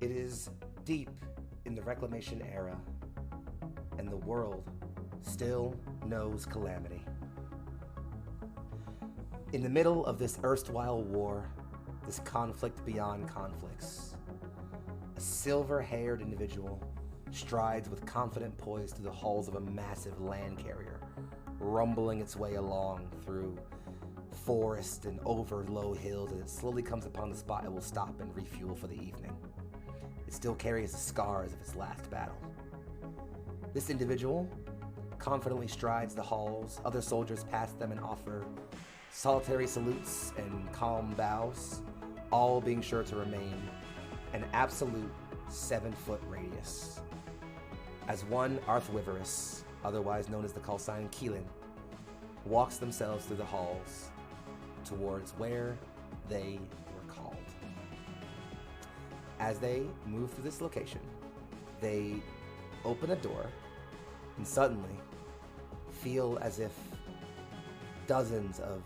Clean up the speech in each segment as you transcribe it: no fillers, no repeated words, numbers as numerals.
It is deep in the Reclamation Era, and the world still knows calamity. In the middle of this erstwhile war, this conflict beyond conflicts, a silver-haired individual strides with confident poise through the halls of a massive land carrier, rumbling its way along through forest and over low hills, and it slowly comes upon the spot it will stop and refuel for the evening. It still carries the scars of its last battle. This individual confidently strides the halls. Other soldiers pass them and offer solitary salutes and calm bows, all being sure to remain an absolute 7-foot radius. As one Arthwiverous, otherwise known as the call sign Keelan, walks themselves through the halls towards where they were called. As they move through this location, they open a door and suddenly feel as if dozens of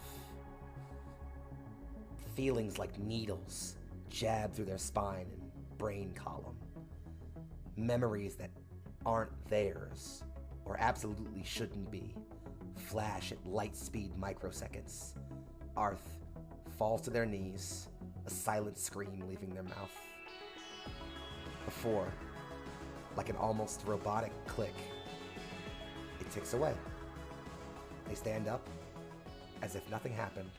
feelings like needles jab through their spine and brain column. Memories that aren't theirs, or absolutely shouldn't be, flash at light speed microseconds. Arth falls to their knees, a silent scream leaving their mouth. Before, like an almost robotic click, it ticks away. They stand up as if nothing happened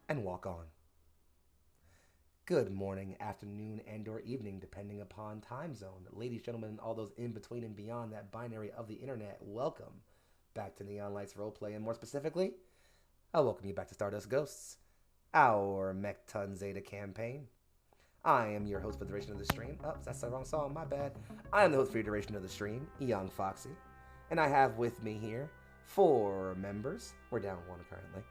and walk on. Good morning, afternoon, and or evening, depending upon time zone. Ladies, gentlemen, and all those in between and beyond that binary of the internet, welcome back to Neon Lights Roleplay, and more specifically, I welcome you back to Stardust Ghosts, our Mech-Ton Zeta campaign. I am your host for the duration of the stream. Oh, that's the wrong song, my bad. I am the host for the duration of the stream, Young Foxy, and I have with me here 4 members, we're down 1 currently,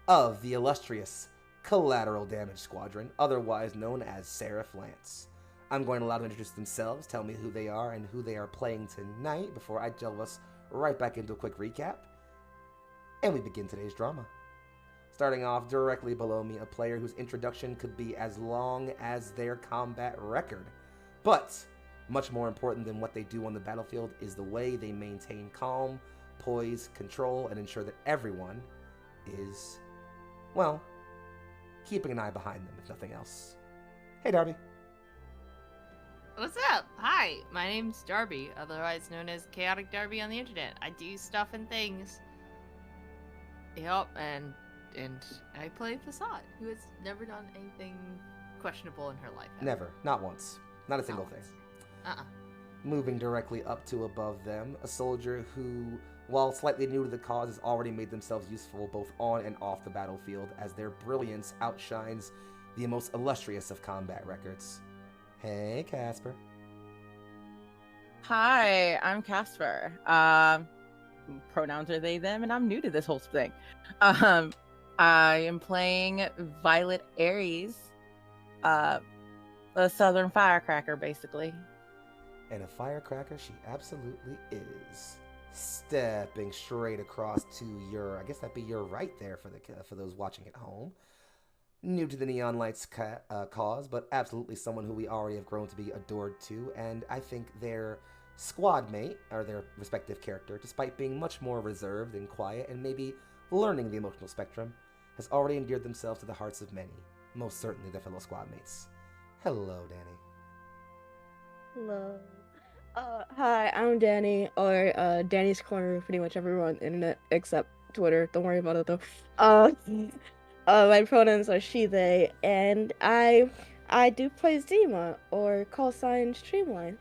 of the illustrious Collateral Damage Squadron, otherwise known as Seraph Lance. I'm going to allow them to introduce themselves, tell me who they are and who they are playing tonight before I delve us right back into a quick recap. And we begin today's drama. Starting off directly below me, a player whose introduction could be as long as their combat record. But much more important than what they do on the battlefield is the way they maintain calm, poise, control, and ensure that everyone is, well, keeping an eye behind them, if nothing else. Hey, Darby. What's up? Hi, my name's Darby, otherwise known as Chaotic Darby on the internet. I do stuff and things. Yup, and I play Facade, who has never done anything questionable in her life. Ever. Never. Not once. Not a single thing. Moving directly up to above them, a soldier who, while slightly new to the cause, has already made themselves useful both on and off the battlefield, as their brilliance outshines the most illustrious of combat records. Hey, Casper. Hi, I'm Casper. Pronouns are they, them, and I'm new to this whole thing. I am playing Violet Aries, a southern firecracker, basically. And a firecracker she absolutely is. Stepping straight across to your, I guess that'd be your right there for those watching at home. New to the Neon Lights cause, but absolutely someone who we already have grown to be adored to, and I think their squad mate, or their respective character, despite being much more reserved and quiet and maybe learning the emotional spectrum, has already endeared themselves to the hearts of many, most certainly their fellow squad mates. Hello, Danny. Hello. Hi, I'm Danny, or Danny's Corner, pretty much everyone on the internet except Twitter. Don't worry about it though. My pronouns are she, they, and I do play Zima, or call sign Streamline.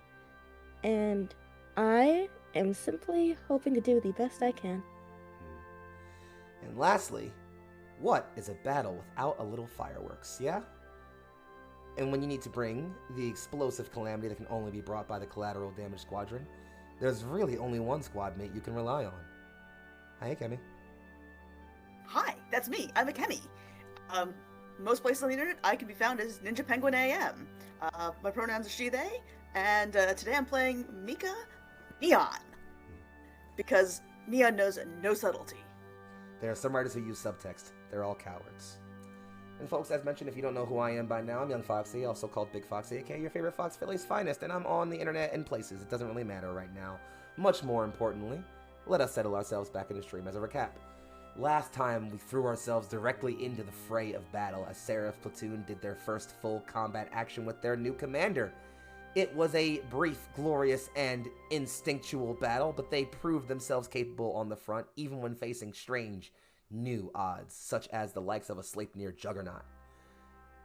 And I am simply hoping to do the best I can. And lastly, what is a battle without a little fireworks, yeah? And when you need to bring the explosive calamity that can only be brought by the Collateral Damage Squadron, there's really only one squad mate you can rely on. Hi, Kemi. Hi, that's me. I'm a Kemi. Most places on the internet, I can be found as Ninja Penguin AM. My pronouns are she, they, and today I'm playing Mika Neon. Because Neon knows no subtlety. There are some writers who use subtext. They're all cowards. And folks, as mentioned, if you don't know who I am by now, I'm Young Foxy, also called Big Foxy, aka your favorite Fox Philly's finest, and I'm on the internet and places. It doesn't really matter right now. Much more importantly, let us settle ourselves back in the stream as a recap. Last time, we threw ourselves directly into the fray of battle as Seraph Platoon did their first full combat action with their new commander. It was a brief, glorious, and instinctual battle, but they proved themselves capable on the front, even when facing strange, new odds, such as the likes of a Sleipnir juggernaut.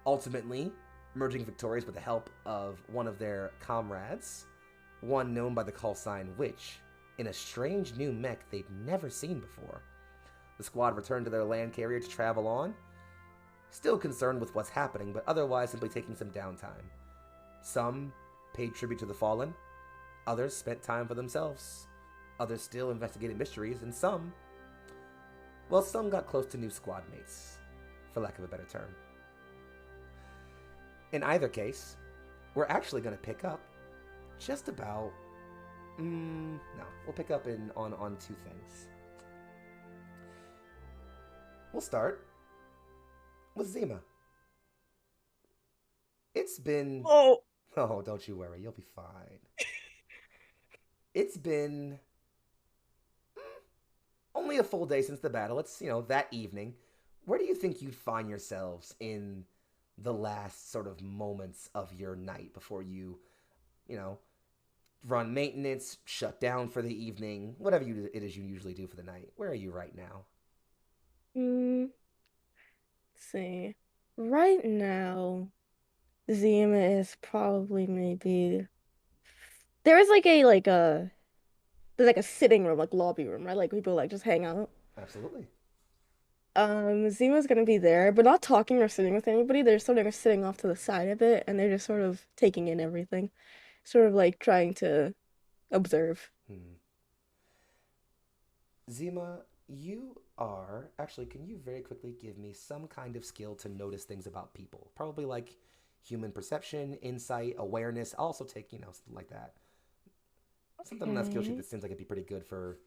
Ultimately, emerging victorious with the help of one of their comrades, one known by the call sign Witch, in a strange new mech they'd never seen before. The squad returned to their land carrier to travel on, still concerned with what's happening, but otherwise simply taking some downtime. Some paid tribute to the fallen, others spent time for themselves, others still investigated mysteries, and some got close to new squad mates, for lack of a better term. In either case, we're actually going to pick up just about... we'll pick up on two things. We'll start with Zima. It's been... Oh, don't you worry. You'll be fine. It's been only a full day since the battle. It's, that evening. Where do you think you'd find yourselves in the last sort of moments of your night before you, run maintenance, shut down for the evening, whatever it is you usually do for the night? Where are you right now? Let's see. Right now, Zima is probably maybe... There is there's like a sitting room, like lobby room, right? Like people like just hang out. Absolutely. Zima's gonna be there, but not talking or sitting with anybody. They're sort of sitting off to the side of it, and they're just sort of taking in everything. Sort of like trying to observe. Zima, you are... Actually, can you very quickly give me some kind of skill to notice things about people? Probably like human perception, insight, awareness. I'll also take, something like that. Something on that skill sheet that seems like it'd be pretty good for,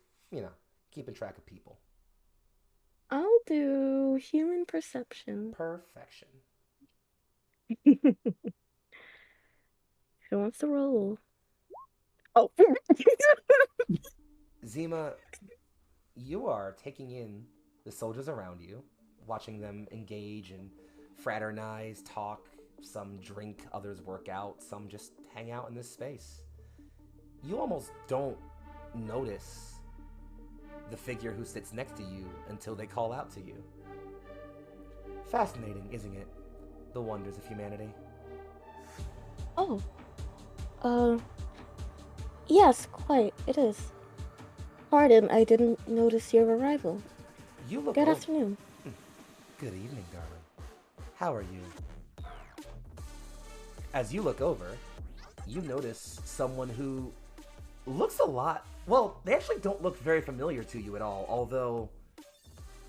keeping track of people. I'll do human perception. Perfection. Who wants to roll? Oh. Zima, you are taking in the soldiers around you, watching them engage and fraternize, talk, some drink, others work out, some just hang out in this space. You almost don't notice the figure who sits next to you until they call out to you. Fascinating, isn't it? The wonders of humanity. Oh. Yes, quite. It is. Pardon, I didn't notice your arrival. You look Good afternoon. Good evening, darling. How are you? As you look over, you notice someone who looks a lot... Well, they actually don't look very familiar to you at all, although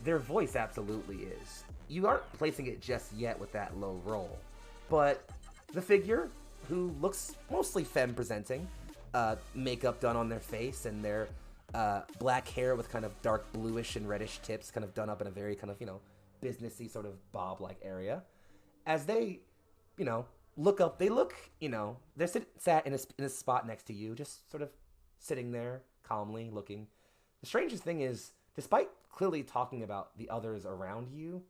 their voice absolutely is. You aren't placing it just yet with that low roll, but the figure, who looks mostly femme-presenting, makeup done on their face, and their black hair with kind of dark bluish and reddish tips kind of done up in a very kind of, businessy sort of bob-like area. As they, look up, they look, they're sat in a spot next to you, just sort of sitting there, calmly looking. The strangest thing is, despite clearly talking about the others around you,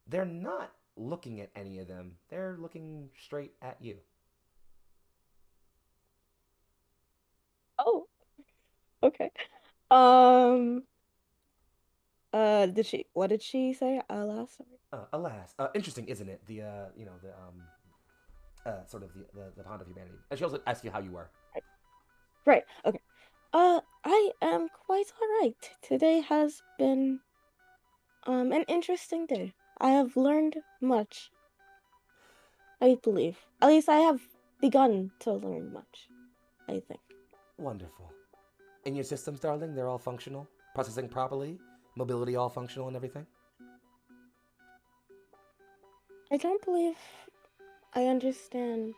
they're not looking at any of them. They're looking straight at you. Oh. Okay. What did she say? Alas? Alas. Interesting, isn't it? The, sort of the pond of humanity. And she also asked you how you were. Right. Okay. I am quite alright. Today has been, an interesting day. I have learned much. I believe. At least I have begun to learn much, I think. Wonderful. And your systems, darling, they're all functional? Processing properly? Mobility all functional and everything? I don't believe I understand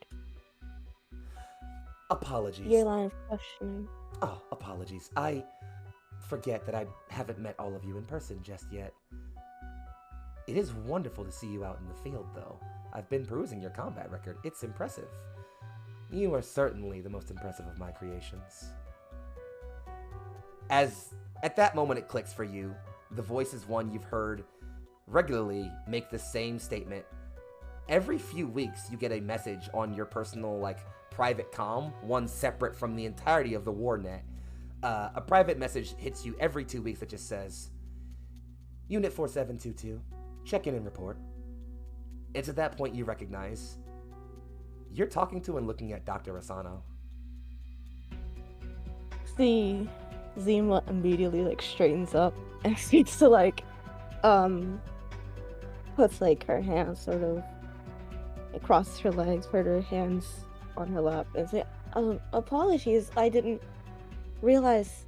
Apologies. your line of questioning. Oh, apologies. I forget that I haven't met all of you in person just yet. It is wonderful to see you out in the field, though. I've been perusing your combat record. It's impressive. You are certainly the most impressive of my creations. As at that moment it clicks for you, the voice is one you've heard regularly make the same statement. Every few weeks you get a message on your personal, private comm, one separate from the entirety of the warnet. A private message hits you every 2 weeks that just says, Unit 4722, check in and report. It's at that point you recognize you're talking to and looking at Dr. Asano. See, Zima immediately straightens up and seems to puts her hands sort of across her legs, put her hands on her lap, and say, apologies, I didn't realize.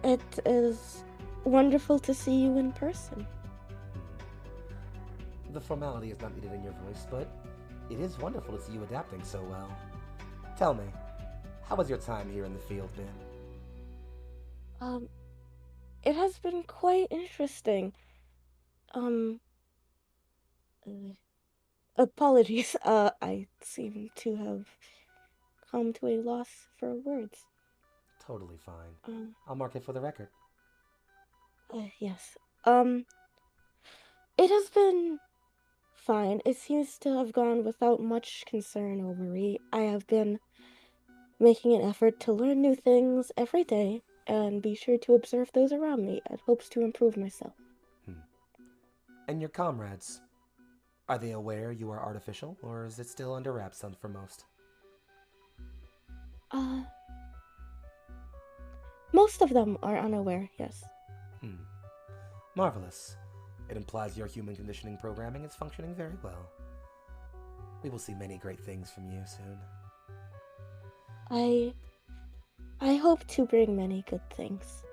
It is wonderful to see you in person. The formality is not needed in your voice, but it is wonderful to see you adapting so well. Tell me, how has your time here in the field been? It has been quite interesting. Apologies, I seem to have come to a loss for words. Totally fine. I'll mark it for the record. Yes. It has been fine. It seems to have gone without much concern or worry. I have been making an effort to learn new things every day and be sure to observe those around me in hopes to improve myself. And your comrades, are they aware you are artificial, or is it still under wraps for most? Most of them are unaware, yes. Marvelous. It implies your human conditioning programming is functioning very well. We will see many great things from you soon. I hope to bring many good things.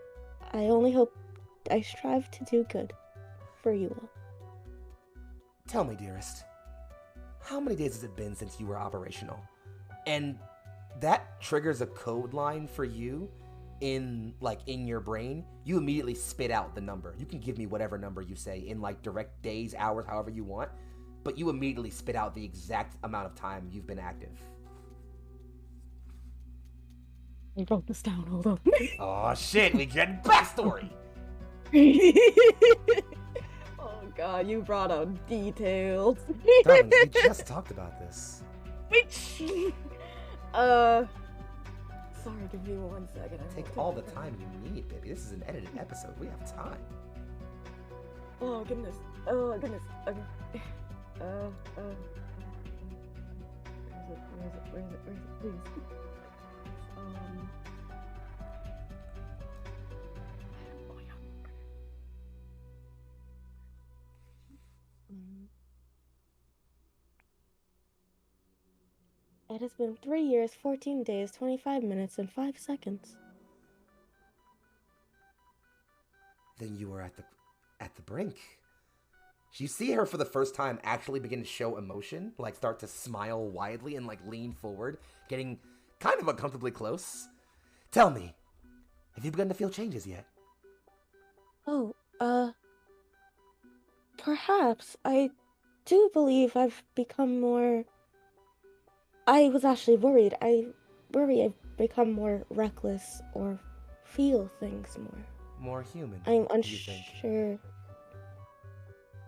I strive to do good for you all. Tell me, dearest, how many days has it been since you were operational? And that triggers a code line for you in your brain. You immediately spit out the number. You can give me whatever number you say in direct days, hours, however you want, but you immediately spit out the exact amount of time you've been active. I wrote this down, hold on. Oh shit, we get backstory! Oh god, you brought out details. Darling, we just talked about this. Sorry, give me 1 second. Take all the time you need, baby. This is an edited episode. We have time. Oh goodness. Oh goodness. Okay. Where is it? Please. It has been 3 years, 14 days, 25 minutes, and 5 seconds. Then you were at the brink. You see her for the first time actually begin to show emotion, start to smile widely and lean forward, getting kind of uncomfortably close. Tell me, have you begun to feel changes yet? Oh, perhaps. I do believe I've become more... I was actually worried. I worry I've become more reckless or feel things more. More human, I'm do you think? unsure.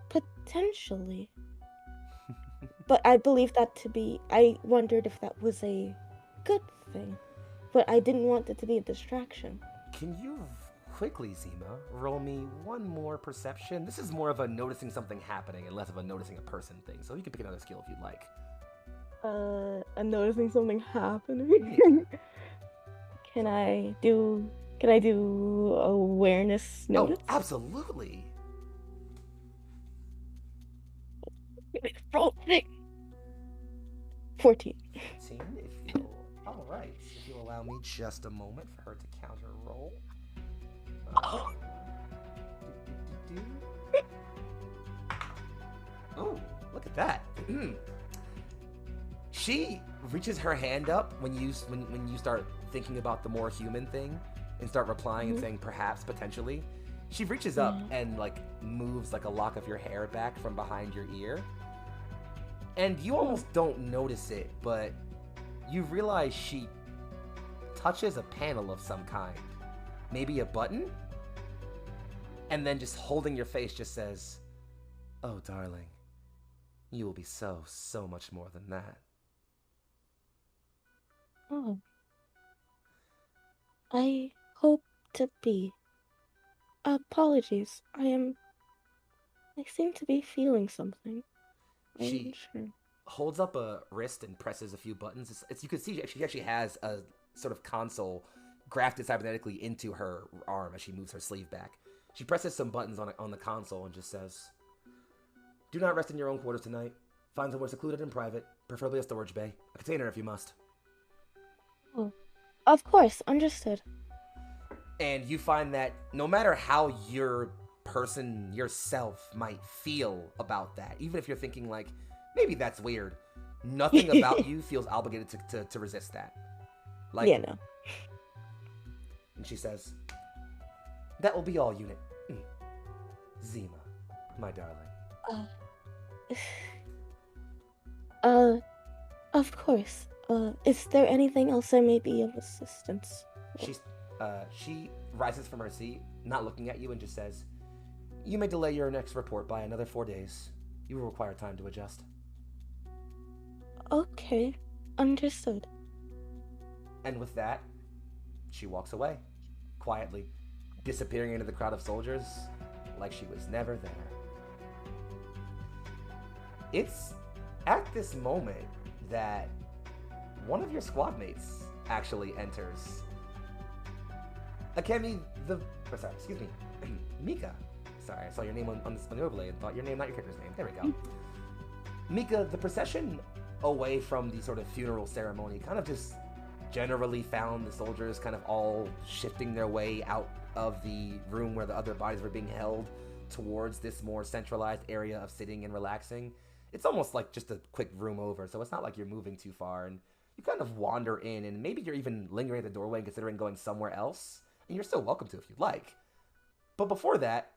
Potentially. But I believe that to be... I wondered if that was a good thing. But I didn't want it to be a distraction. Can you quickly, Zima, roll me one more perception? This is more of a noticing something happening and less of a noticing a person thing. So you can pick another skill if you'd like. I'm noticing something happening. Can I do awareness notice? Oh, absolutely. Roll thing. 14. 14, if you'll... Alright, if you'll allow me just a moment for her to counter roll. Oh, look at that. She reaches her hand up when you start thinking about the more human thing and start replying and saying perhaps, potentially. She reaches up and like moves like a lock of your hair back from behind your ear. And you almost don't notice it, but you realize she touches a panel of some kind. Maybe a button? And then just holding your face just says, "Oh, darling, you will be so, so much more than that." Oh. I hope to be. Apologies. I seem to be feeling something. She holds up a wrist and presses a few buttons. You can see she actually has a sort of console grafted cybernetically into her arm as she moves her sleeve back. She presses some buttons on the console and just says, "Do not rest in your own quarters tonight. Find somewhere secluded and private, preferably a storage bay. A container if you must." Oh, of course, understood. And you find that no matter how your person, yourself, might feel about that, even if you're thinking like, maybe that's weird, nothing about you feels obligated to resist that. Like, yeah, no. And she says, "That will be all, unit. Zima, my darling." Of course. Is there anything else I may be of assistance? She rises from her seat, not looking at you, and just says, "You may delay your next report by another 4 days. You will require time to adjust." Okay, understood. And with that, she walks away, quietly, disappearing into the crowd of soldiers like she was never there. It's at this moment that one of your squad mates actually enters. Mika. Sorry, I saw your name on the overlay and thought your name, not your character's name. There we go. Mika, the procession away from the sort of funeral ceremony kind of just generally found the soldiers kind of all shifting their way out of the room where the other bodies were being held towards this more centralized area of sitting and relaxing. It's almost like just a quick room over, so it's not like you're moving too far, and you kind of wander in, and maybe you're even lingering at the doorway and considering going somewhere else, and you're still welcome to if you'd like. But before that,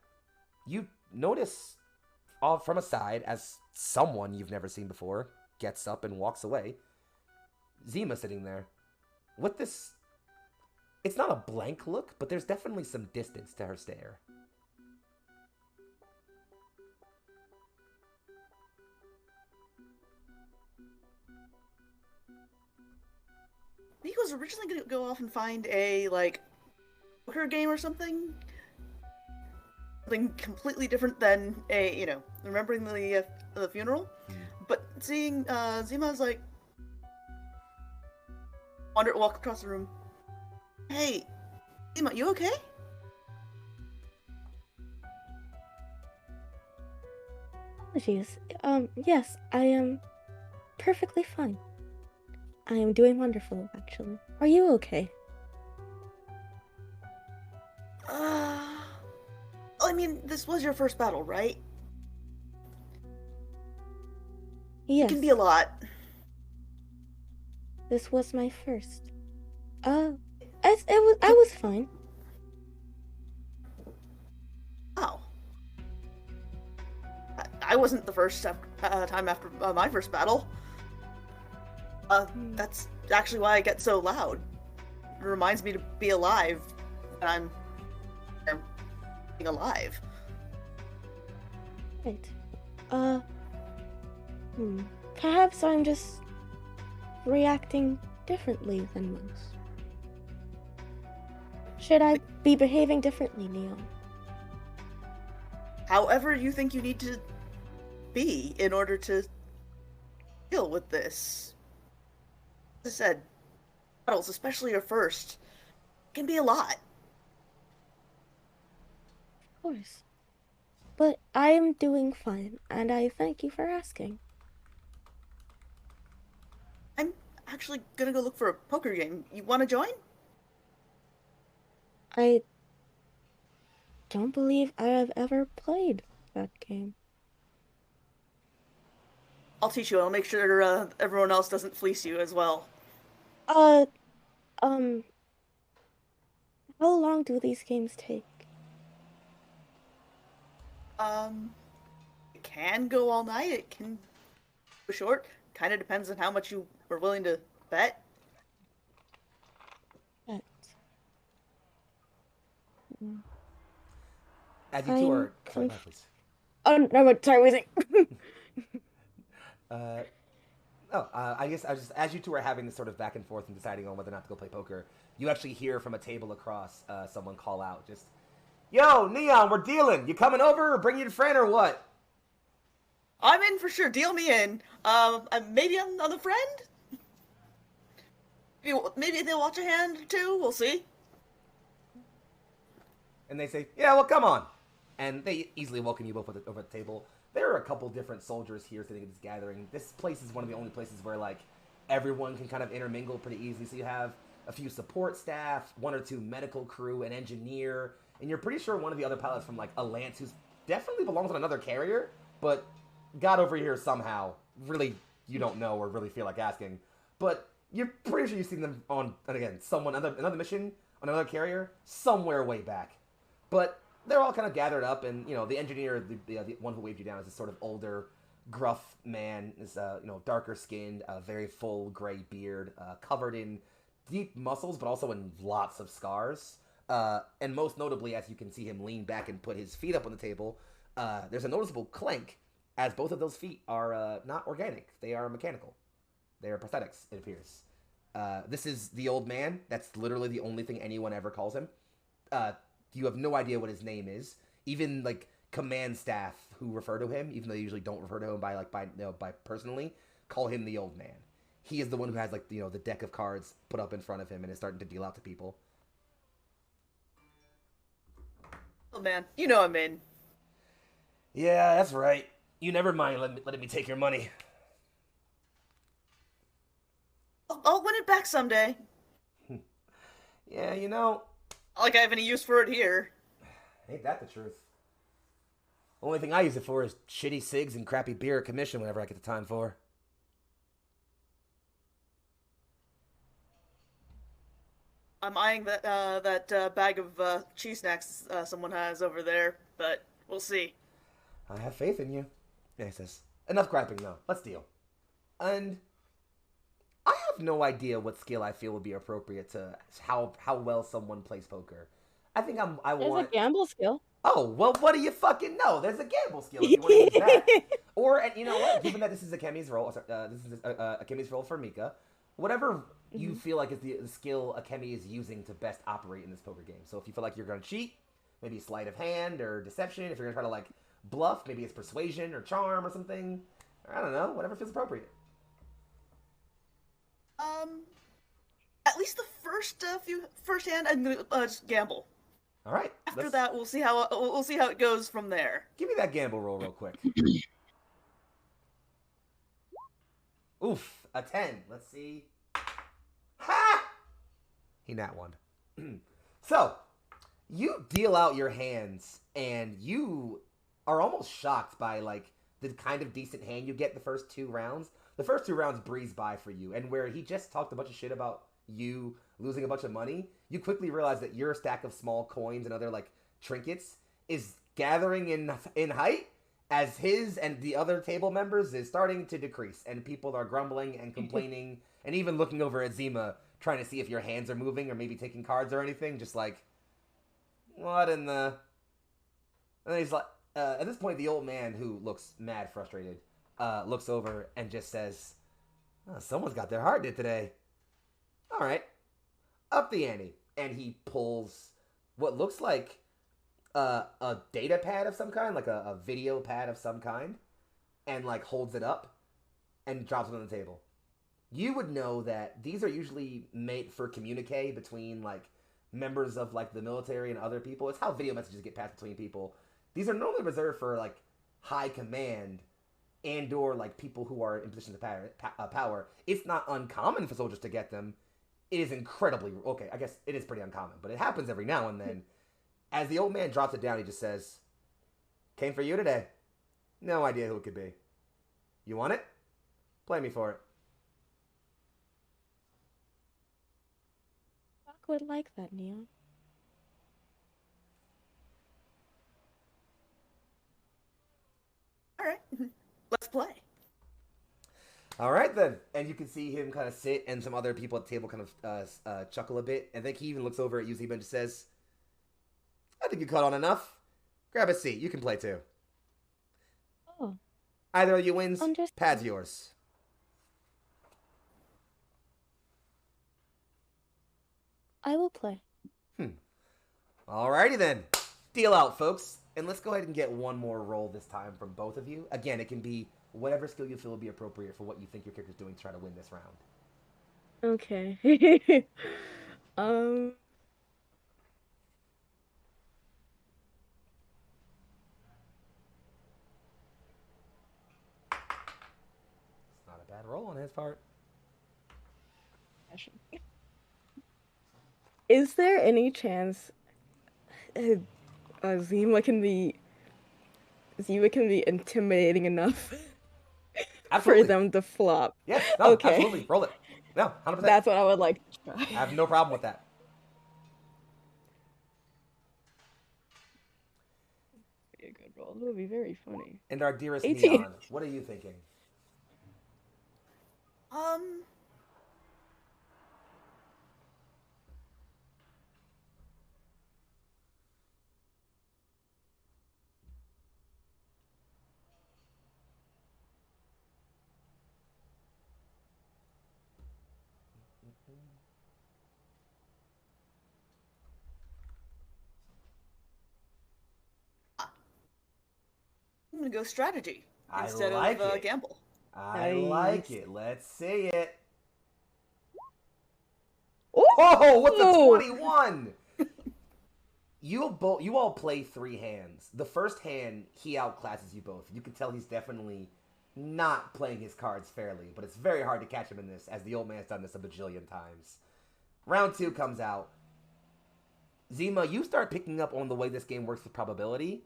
you notice from aside as someone you've never seen before gets up and walks away, Zima sitting there with this, it's not a blank look, but there's definitely some distance to her stare. Nico was originally going to go off and find a, poker game or something. Something completely different than remembering the funeral. But seeing Zima's walk across the room. "Hey, Zima, you okay?" Apologies. Yes, I am perfectly fine. I am doing wonderful, actually. Are you okay? I mean, this was your first battle, right? Yes. It can be a lot. This was my first. I was fine. Oh. I wasn't the first time after my first battle. That's actually why I get so loud. It reminds me to be alive, and I'm being alive. Right. Perhaps I'm just reacting differently than most. Should I be behaving differently, Neil? However you think you need to be in order to deal with this. As I said, battles, especially your first, can be a lot. Of course. But I am doing fine, and I thank you for asking. I'm actually gonna go look for a poker game. You wanna join? I don't believe I have ever played that game. I'll teach you. I'll make sure everyone else doesn't fleece you as well. How long do these games take? It can go all night. It can go short. Kind of depends on how much you are willing to bet. But, As you two are, sorry, go ahead, please. Oh no! But sorry, wait. I guess as you two are having this sort of back and forth and deciding on whether or not to go play poker, you actually hear from a table across someone call out, just, "Yo, Neon, we're dealing. You coming over or bring your friend or what?" I'm in for sure. Deal me in. Maybe on the friend. Maybe they'll watch a hand too. We'll see. And they say, "Yeah, well, come on." And they easily welcome you both over at the table. There are a couple different soldiers here sitting at this gathering. This place is one of the only places where, like, everyone can kind of intermingle pretty easily. So you have a few support staff, one or two medical crew, an engineer, and you're pretty sure one of the other pilots from, like, a Lance who's definitely belongs on another carrier, but got over here somehow. Really, you don't know or really feel like asking. But you're pretty sure you've seen them on, and again, another mission on another carrier somewhere way back. But they're all kind of gathered up, and, you know, the engineer, the one who waved you down, is this sort of older, gruff man, is, darker skinned, very full gray beard, covered in deep muscles, but also in lots of scars. And most notably, as you can see him lean back and put his feet up on the table, there's a noticeable clank, as both of those feet are not organic. They are mechanical. They are prosthetics, it appears. This is the old man. That's literally the only thing anyone ever calls him. You have no idea what his name is. Even, like, command staff who refer to him, even though they usually don't refer to him by personally, call him the old man. He is the one who has, like, the deck of cards put up in front of him and is starting to deal out to people. Oh man, you know I'm in. Yeah, that's right. You never mind letting me take your money. I'll win it back someday. Yeah, Not like I have any use for it here. ain't that the truth? Only thing I use it for is shitty cigs and crappy beer at commission whenever I get the time for. I'm eyeing that bag of cheese snacks someone has over there, but we'll see. I have faith in you. Yeah, he says. Enough griping, though. Let's deal. And I have no idea what skill I feel would be appropriate to how well someone plays poker. I think I There's want... a gamble skill. Oh, well, what do you fucking know? There's a gamble skill if you want to use that. Or, and you know what? Given that this is Akemi's role, this is Akemi's role for Mika, whatever you feel like is the skill Akemi is using to best operate in this poker game. So if you feel like you're going to cheat, maybe sleight of hand or deception. If you're going to try to, like, bluff, maybe it's persuasion or charm or something. I don't know, whatever feels appropriate. At least the first hand, I'm gonna just gamble. All right. After that, we'll see how it goes from there. Give me that gamble roll real quick. Oof, a 10. Let's see. Ha! He nat one. So, you deal out your hands, and you are almost shocked by, like, the kind of decent hand you get the first 2 rounds. The first 2 rounds breeze by for you, and where he just talked a bunch of shit about you losing a bunch of money, you quickly realize that your stack of small coins and other, like, trinkets is gathering in height as his and the other table members is starting to decrease, and people are grumbling and complaining and even looking over at Zima, trying to see if your hands are moving or maybe taking cards or anything, just like, what in the... And then he's like, at this point, the old man, who looks mad frustrated, looks over and just says, oh, someone's got their heart in it today. All right, up the ante. And he pulls what looks like a data pad of some kind, like a video pad of some kind, and, like, holds it up and drops it on the table. You would know that these are usually made for communique between, like, members of, like, the military and other people. It's how video messages get passed between people. These are normally reserved for, like, high command and or, like, people who are in positions of power. It's not uncommon for soldiers to get them. It is incredibly... Okay, I guess it is pretty uncommon, but it happens every now and then. As the old man drops it down, he just says, came for you today. No idea who it could be. You want it? Play me for it. Fuck would like that, Neon. play. All right, then. And you can see him kind of sit, and some other people at the table kind of chuckle a bit. And then he even looks over at you, Zima, and just says, I think you caught on enough. Grab a seat. You can play, too. Oh, Either of you wins, Understood. pad's yours. I will play. Alrighty, then. Deal out, folks. And let's go ahead and get one more roll this time from both of you. Again, it can be whatever skill you feel will be appropriate for what you think your character's doing to try to win this round. Okay. It's not a bad roll on his part. Is there any chance Zima can be intimidating enough Absolutely. for them to flop? Yeah, no, Okay. absolutely. Roll it. No, 100%. That's what I would like to try. I have no problem with that. Be a good roll. It would be very funny. And our dearest 18. Neon, what are you thinking? I'm gonna go strategy I instead like of it. gamble. I Nice. like it. Let's see it. Ooh! Oh, what's a 21? You all play 3 hands. The first hand, he outclasses you both. You can tell he's definitely not playing his cards fairly, but it's very hard to catch him in this, as the old man's done this a bajillion times. Round 2 comes out. Zima, you start picking up on the way this game works with probability,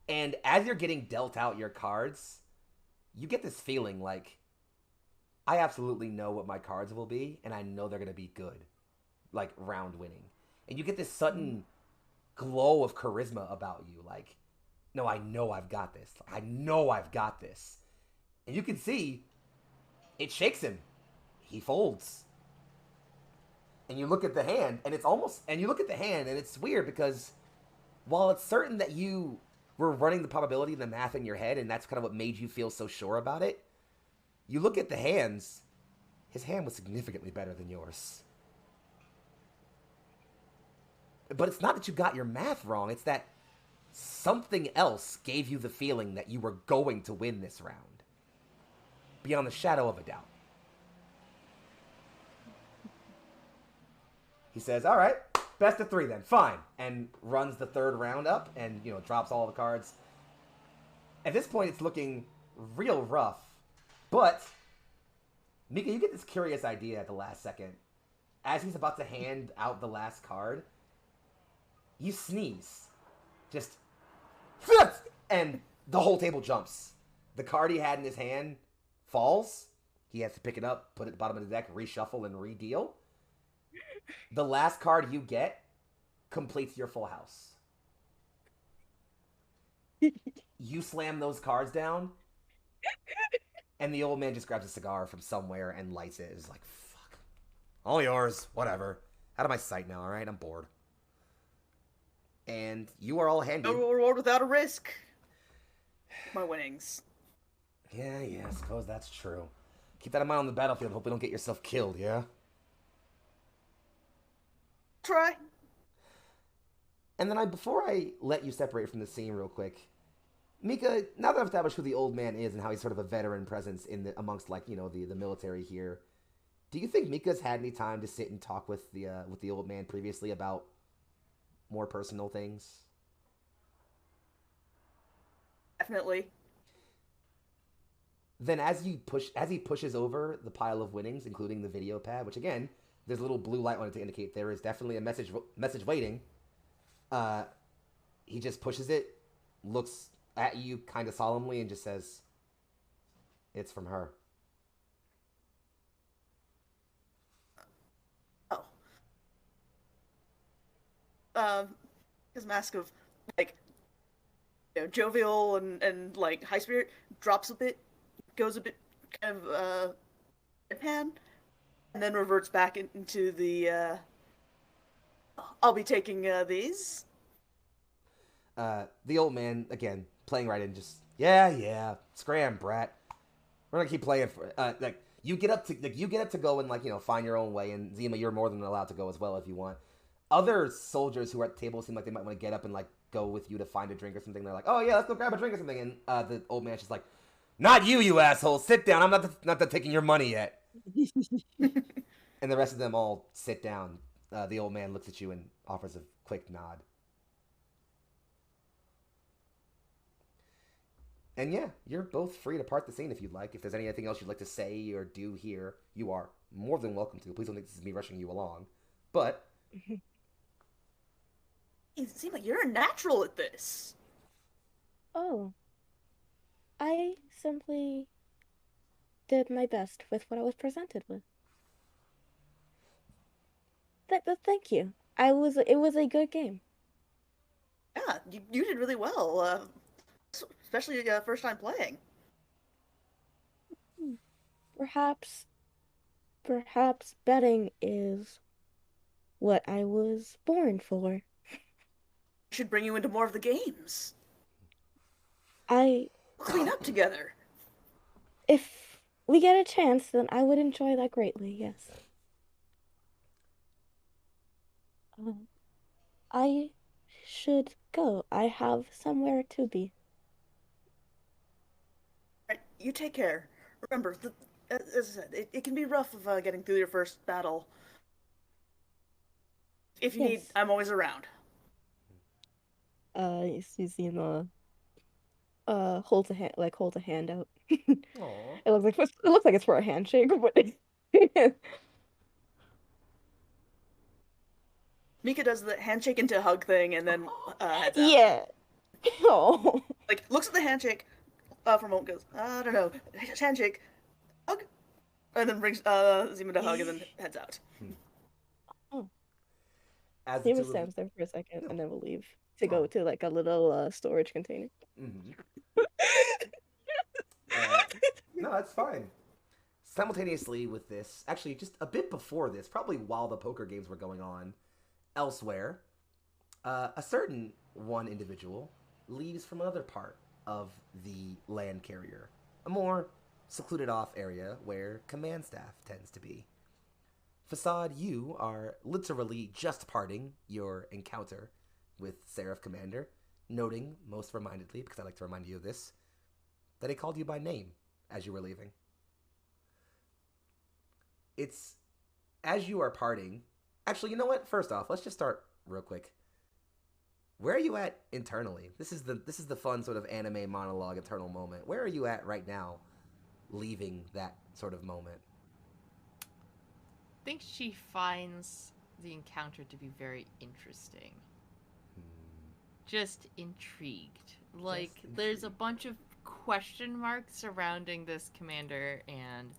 and as you're getting dealt out your cards, you get this feeling like, I absolutely know what my cards will be, and I know they're going to be good. Like, round winning. And you get this sudden glow of charisma about you. Like, no, I know I've got this. I know I've got this. And you can see, it shakes him. He folds. And you look at the hand, and it's weird because while it's certain that you were running the probability and the math in your head, and that's kind of what made you feel so sure about it, you look at the hands, his hand was significantly better than yours. But it's not that you got your math wrong, it's that something else gave you the feeling that you were going to win this round. Beyond the shadow of a doubt. He says, all right, best of 3 then, fine. And runs the 3rd round up and, drops all the cards. At this point, it's looking real rough. But, Mika, you get this curious idea at the last second. As he's about to hand out the last card, you sneeze. Just, and the whole table jumps. The card he had in his hand falls. He has to pick it up, put it at the bottom of the deck, reshuffle, and re-deal. The last card you get completes your full house. You slam those cards down, and the old man just grabs a cigar from somewhere and lights it. It's like, fuck. All yours. Whatever. Out of my sight now, alright? I'm bored. And you are all handed... No reward without a risk. My winnings. Yeah, I suppose that's true. Keep that in mind on the battlefield. Hope you don't get yourself killed, yeah? Try. And then before I let you separate from the scene real quick, Mika, now that I've established who the old man is and how he's sort of a veteran presence amongst the military here, do you think Mika's had any time to sit and talk with the old man previously about more personal things? Definitely. Then as he pushes over the pile of winnings, including the video pad, which again, there's a little blue light on it to indicate there is definitely a message waiting. He just pushes it, looks at you kind of solemnly, and just says, "It's from her." His mask of, like, jovial and like, high spirit drops a bit. goes a bit kind of deadpan, and then reverts back into the I'll be taking these. The old man, again, playing right in, just, yeah, scram, brat. We're gonna keep playing for like you get up to go and find your own way, and Zima, you're more than allowed to go as well if you want. Other soldiers who are at the table seem like they might want to get up and go with you to find a drink or something. They're like, oh yeah, let's go grab a drink or something, and the old man's just like, not you, you asshole, sit down. I'm not done taking your money yet. And the rest of them all sit down. The old man looks at you and offers a quick nod. And yeah, you're both free to part the scene if you'd like. If there's anything else you'd like to say or do here, you are more than welcome to. Please don't think this is me rushing you along. But It seems like you're a natural at this. Oh. I simply did my best with what I was presented with. Thank you. It was a good game. Yeah, you did really well. Especially first time playing. Perhaps betting is what I was born for. Should bring you into more of the games. We'll clean up together. If we get a chance, then I would enjoy that greatly, yes. I should go. I have somewhere to be. Right, you take care. Remember, as I said, it can be rough of getting through your first battle. If you need, I'm always around. You see him holds a hand out. Aww. It looks like it's for a handshake, but Mika does the handshake into hug thing and then heads out. Yeah. Oh. Like looks at the handshake for a moment, goes, I don't know, handshake, hug, and then brings Zima to hug and then heads out. Zima stands there for a second and then we'll leave to go to a little storage container. Mm-hmm. No, that's fine. Simultaneously with this, actually just a bit before this, probably while the poker games were going on, elsewhere, a certain one individual leaves from another part of the land carrier, a more secluded off area where command staff tends to be. Facade, you are literally just parting your encounter with Seraph Commander, noting most remindedly, because I like to remind you of this, that he called you by name as you were leaving. It's as you are parting. Actually, you know what? First off, let's just start real quick. Where are you at internally? This is the fun sort of anime monologue internal moment. Where are you at right now, leaving that sort of moment? I think she finds the encounter to be very interesting. Just intrigued. There's a bunch of question marks surrounding this commander and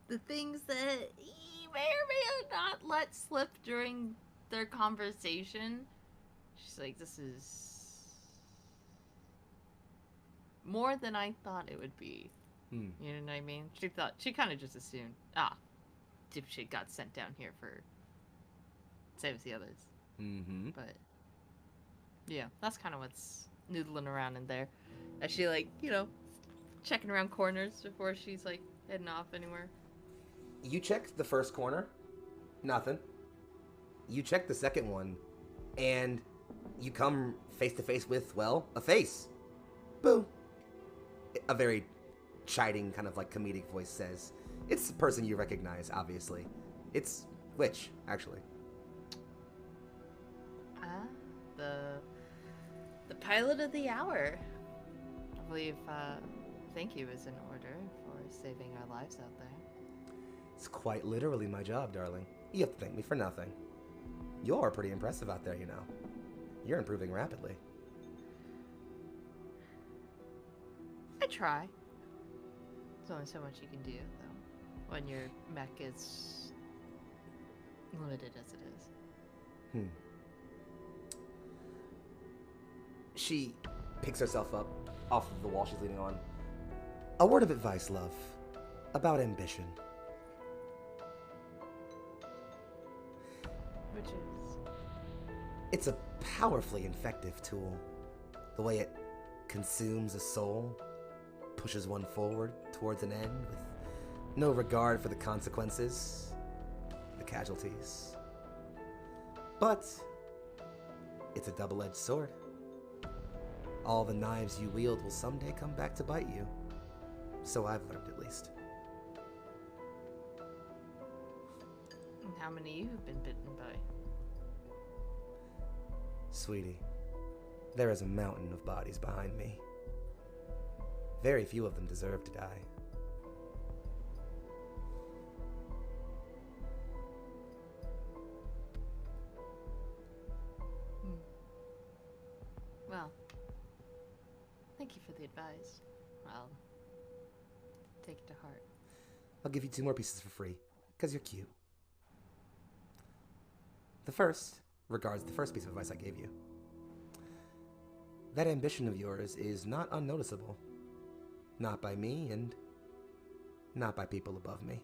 the things that he may or may not let slip during their conversation. She's like, this is more than I thought it would be. You know what I mean? She kind of just assumed, dipshit got sent down here for same as the others. Mm-hmm. But yeah, that's kind of what's noodling around in there. As she checking around corners before she's heading off anywhere. You check the first corner, nothing. You check the second one, and you come face to face with, well, a face. Boo. A very chiding kind of comedic voice says, it's a person you recognize, obviously. It's Witch, actually. The pilot of the hour. I believe thank you is in order for saving our lives out there. It's quite literally my job, darling. You have to thank me for nothing. You all are pretty impressive out there, you know. You're improving rapidly. I try. There's only so much you can do, though, when your mech is limited as it is. She picks herself up off of the wall she's leaning on. A word of advice, love, about ambition. Which is? It's a powerfully effective tool. The way it consumes a soul, pushes one forward towards an end with no regard for the consequences, the casualties. But it's a double-edged sword. All the knives you wield will someday come back to bite you. So I've learned, at least. And how many you have been bitten by? Sweetie, there is a mountain of bodies behind me. Very few of them deserve to die. Well, thank you for the advice. I'll take it to heart. I'll give you 2 more pieces for free, because you're cute. The first regards the first piece of advice I gave you. That ambition of yours is not unnoticeable. Not by me, and not by people above me.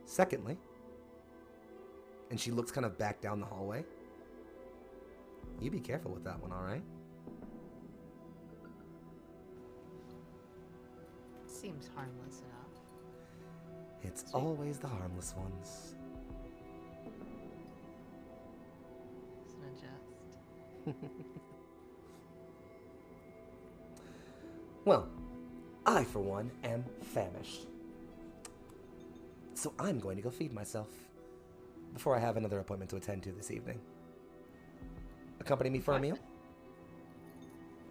Secondly, and she looks kind of back down the hallway, you be careful with that one, alright? Seems harmless enough. It's always the harmless ones. Isn't it just? Well, I, for one, am famished. So I'm going to go feed myself before I have another appointment to attend to this evening. Accompany me for a meal?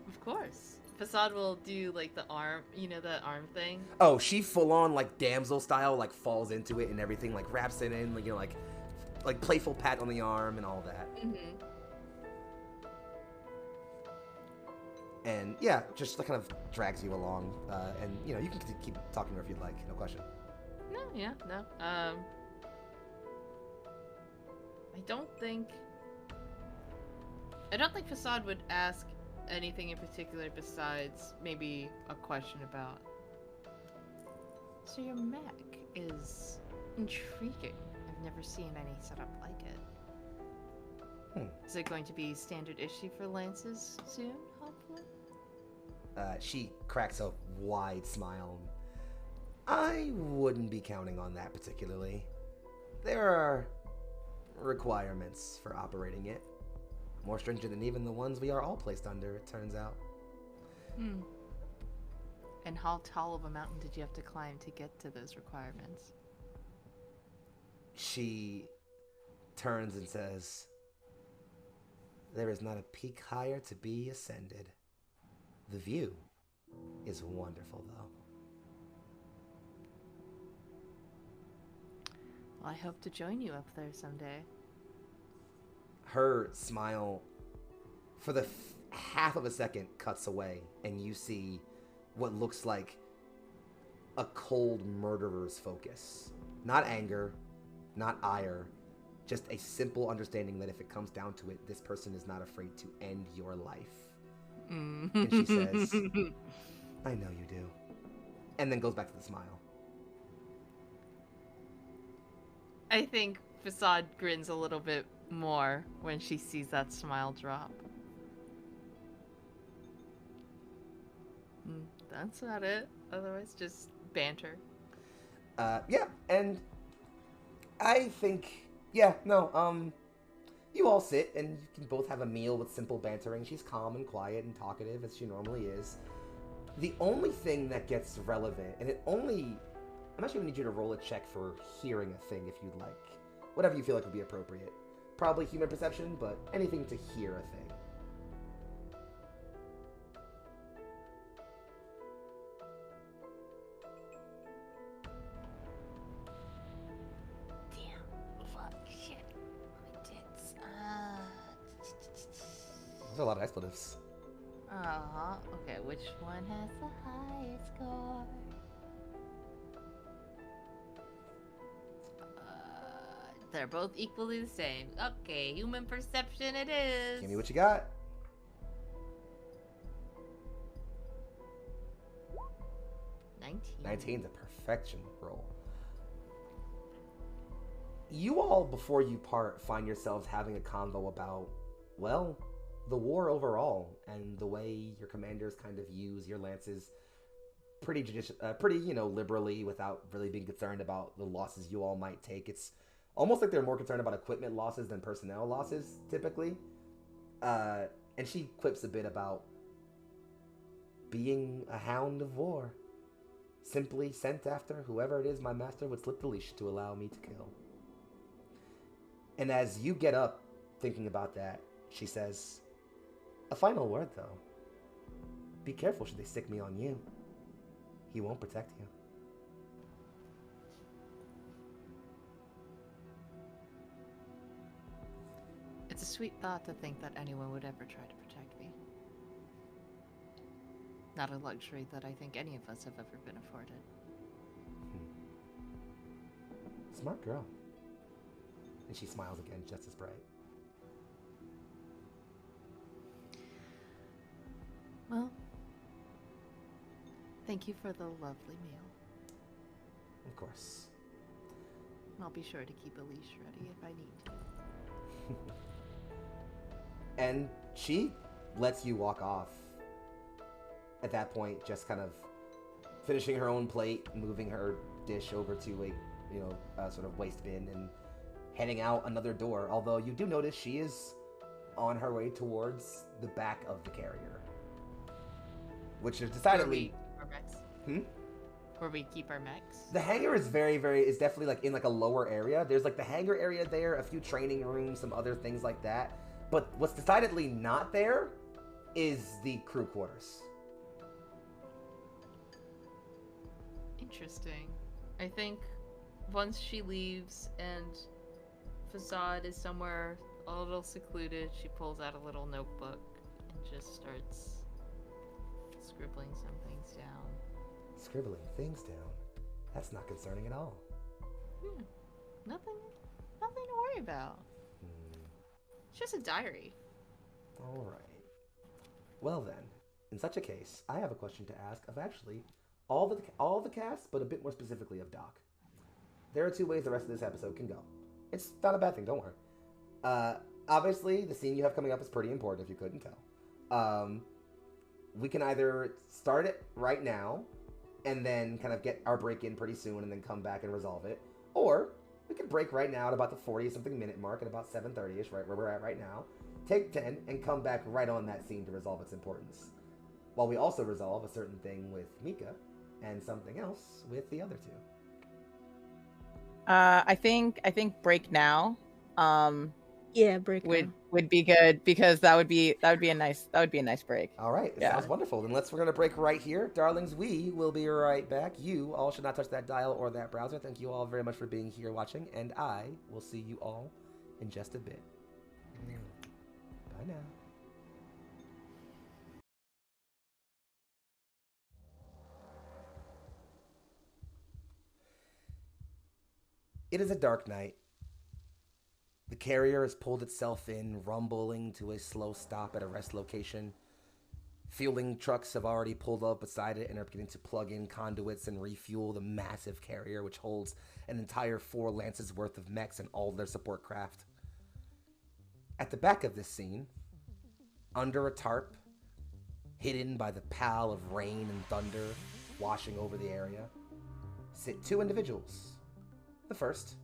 Of course. Facade will do like the arm, you know, that arm thing. Oh, she full on like damsel style, like falls into it and everything, like wraps it in, like, you know, like playful pat on the arm and all that. Mm-hmm. And yeah, just like kind of drags you along, and you know, you can keep talking to her if you'd like, no question. No, yeah, no. I don't think Facade would ask anything in particular besides maybe a question about. So your mech is intriguing. I've never seen any setup like it. Is it going to be standard issue for Lances soon, hopefully? She cracks a wide smile. I wouldn't be counting on that particularly. There are requirements for operating it. More stringent than even the ones we are all placed under, it turns out. And how tall of a mountain did you have to climb to get to those requirements? She turns and says, "There is not a peak higher to be ascended. The view is wonderful, though." Well, I hope to join you up there someday. Her smile, for the half of a second, cuts away, and you see what looks like a cold murderer's focus. Not anger, not ire, just a simple understanding that if it comes down to it, this person is not afraid to end your life. And she says, "I know you do." And then goes back to the smile. I think Facade grins a little bit more when she sees that smile drop. That's about it. Otherwise, just banter. Yeah, and I think, you all sit and you can both have a meal with simple bantering. She's calm and quiet and talkative as she normally is. The only thing that gets relevant, and I'm actually gonna need you to roll a check for hearing a thing if you'd like. Whatever you feel like would be appropriate. Probably human perception, but anything to hear a thing. Damn. Fuck. Shit. My tits. There's a lot of expletives. Okay, which one has the highest score? They're both equally the same. Okay, human perception it is. Give me what you got. 19. is a perfection roll. You all, before you part, find yourselves having a convo about, well, the war overall and the way your commanders kind of use your lances pretty liberally without really being concerned about the losses you all might take. It's almost like they're more concerned about equipment losses than personnel losses, typically. And she quips a bit about being a hound of war, simply sent after whoever it is my master would slip the leash to allow me to kill. And as you get up thinking about that, she says, a final word though. Be careful should they stick me on you. He won't protect you. It's a sweet thought to think that anyone would ever try to protect me. Not a luxury that I think any of us have ever been afforded. Smart girl. And she smiles again, just as bright. Well, thank you for the lovely meal. Of course. I'll be sure to keep a leash ready if I need to. And she lets you walk off. At that point, just kind of finishing her own plate, moving her dish over to a sort of waste bin and heading out another door. Although you do notice she is on her way towards the back of the carrier, which is decidedly. Where we keep our mechs? The hangar is is definitely like in like a lower area. There's like the hangar area there, a few training rooms, some other things like that. But what's decidedly not there is the crew quarters. Interesting. I think once she leaves and Facade is somewhere a little secluded, she pulls out a little notebook and just starts scribbling some things down. Scribbling things down? That's not concerning at all. Nothing to worry about. It's just a diary. All right. Well then, in such a case, I have a question to ask of actually all the cast, but a bit more specifically of Doc. There are two ways the rest of this episode can go. It's not a bad thing, don't worry. Obviously, the scene you have coming up is pretty important if you couldn't tell. We can either start it right now and then kind of get our break in pretty soon and then come back and resolve it. Or we can break right now at about the 40-something minute mark at about 7:30ish, right where we're at right now. Take 10 and come back right on that scene to resolve its importance. While we also resolve a certain thing with Mika and something else with the other two. I think break now. Yeah, break would be good because that would be a nice break. All right, sounds wonderful. Then we're gonna break right here, darlings. We will be right back. You all should not touch that dial or that browser. Thank you all very much for being here watching, and I will see you all in just a bit. Bye now. It is a dark night. The carrier has pulled itself in, rumbling to a slow stop at a rest location. Fueling trucks have already pulled up beside it and are beginning to plug in conduits and refuel the massive carrier, which holds an entire 4 lances worth of mechs and all their support craft. At the back of this scene, under a tarp, hidden by the pall of rain and thunder washing over the area, sit 2 individuals. The first,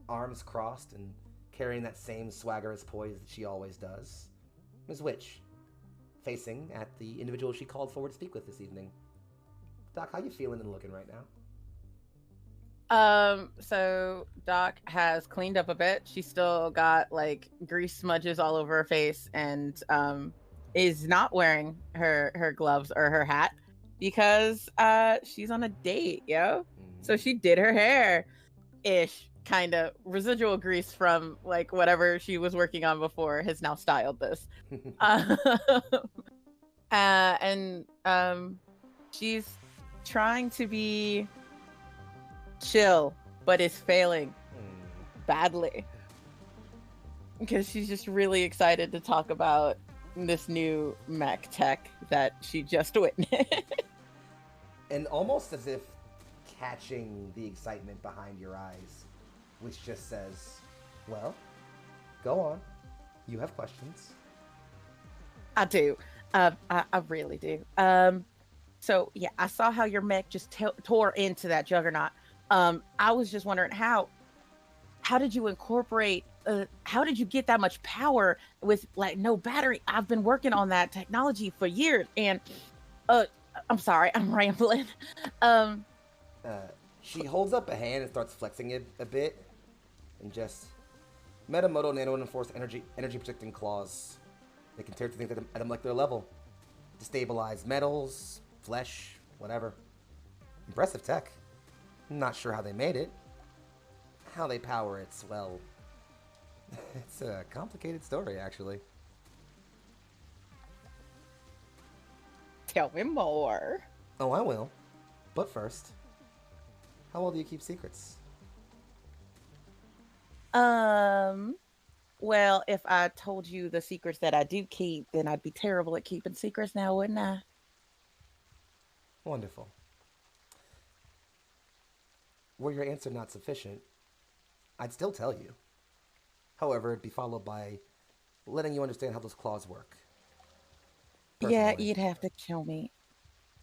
arms crossed and carrying that same swaggerous poise that she always does, Ms. Witch, facing at the individual she called forward to speak with this evening. Doc, how you feeling and looking right now? So Doc has cleaned up a bit. She's still got like grease smudges all over her face and is not wearing her gloves or her hat because she's on a date, yo. So she did her hair ish, kind of residual grease from like whatever she was working on before has now styled this. And she's trying to be chill, but is failing badly because she's just really excited to talk about this new mech tech that she just witnessed. And almost as if catching the excitement behind your eyes, which just says, well, go on. You have questions. I do. I really do. So yeah, I saw how your mech just tore into that juggernaut. I was just wondering how did you incorporate? How did you get that much power with like no battery? I've been working on that technology for years, and I'm sorry, I'm rambling. She holds up a hand and starts flexing it a bit, and just Metamoto nano-enforced energy protecting claws. They can tear through things at a molecular level, destabilize metals, flesh, whatever. Impressive tech. I'm not sure how they made it. How they power it's, well, it's a complicated story, actually. Tell me more. Oh, I will. But first, how well do you keep secrets? Well, if I told you the secrets that I do keep, then I'd be terrible at keeping secrets now, wouldn't I? Wonderful. Were your answer not sufficient, I'd still tell you. However, it'd be followed by letting you understand how those claws work. Yeah, Personally. you'd have to kill me.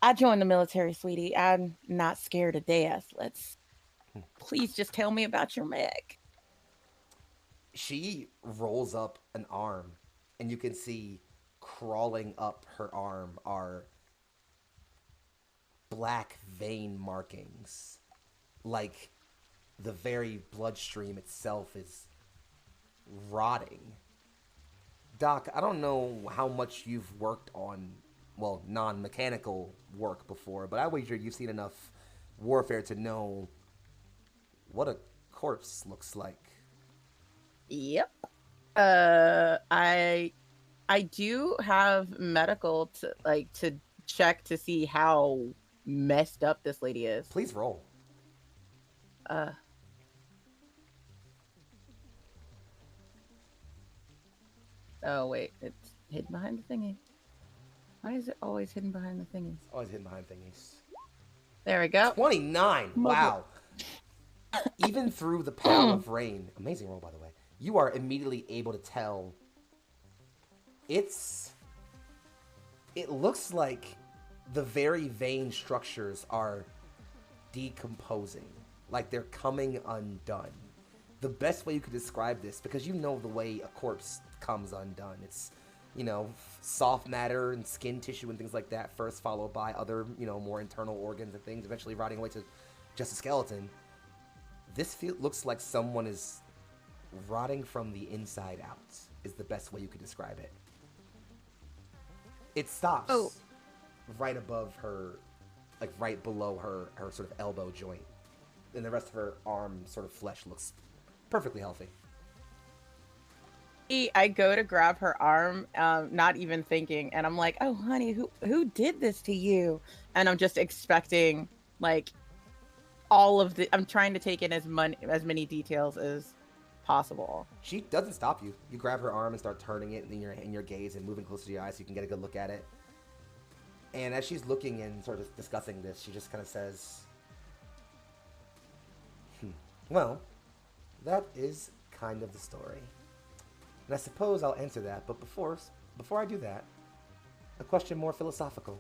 I joined the military, sweetie. I'm not scared of death. Please just tell me about your mech. She rolls up an arm, and you can see crawling up her arm are black vein markings. Like the very bloodstream itself is rotting. Doc, I don't know how much you've worked on, well, non-mechanical work before, but I wager you've seen enough warfare to know what a corpse looks like. Yep. I do have medical to check to see how messed up this lady is. Please roll. Oh wait, it's hidden behind the thingy. Why is it always hidden behind the thingies? Always hidden behind thingies. There we go. 29. Wow. Even through the power of rain, amazing roll by the way, you are immediately able to tell it looks like the very vein structures are decomposing, like they're coming undone. The best way you could describe this, because you know the way a corpse comes undone, it's, you know, soft matter and skin tissue and things like that first, followed by other, you know, more internal organs and things, eventually rotting away to just a skeleton. This looks like someone is rotting from the inside out, is the best way you could describe it. It stops right above her, like right below her sort of elbow joint. And the rest of her arm sort of flesh looks perfectly healthy. I go to grab her arm, not even thinking, and I'm like, "Oh, honey, who did this to you?" And I'm just expecting like all of the. I'm trying to take in as many details as possible. She doesn't stop you. You grab her arm and start turning it in your gaze and moving closer to your eyes so you can get a good look at it. And as she's looking and sort of discussing this, she just kind of says, well, that is kind of the story. And I suppose I'll answer that, but before I do that, a question more philosophical.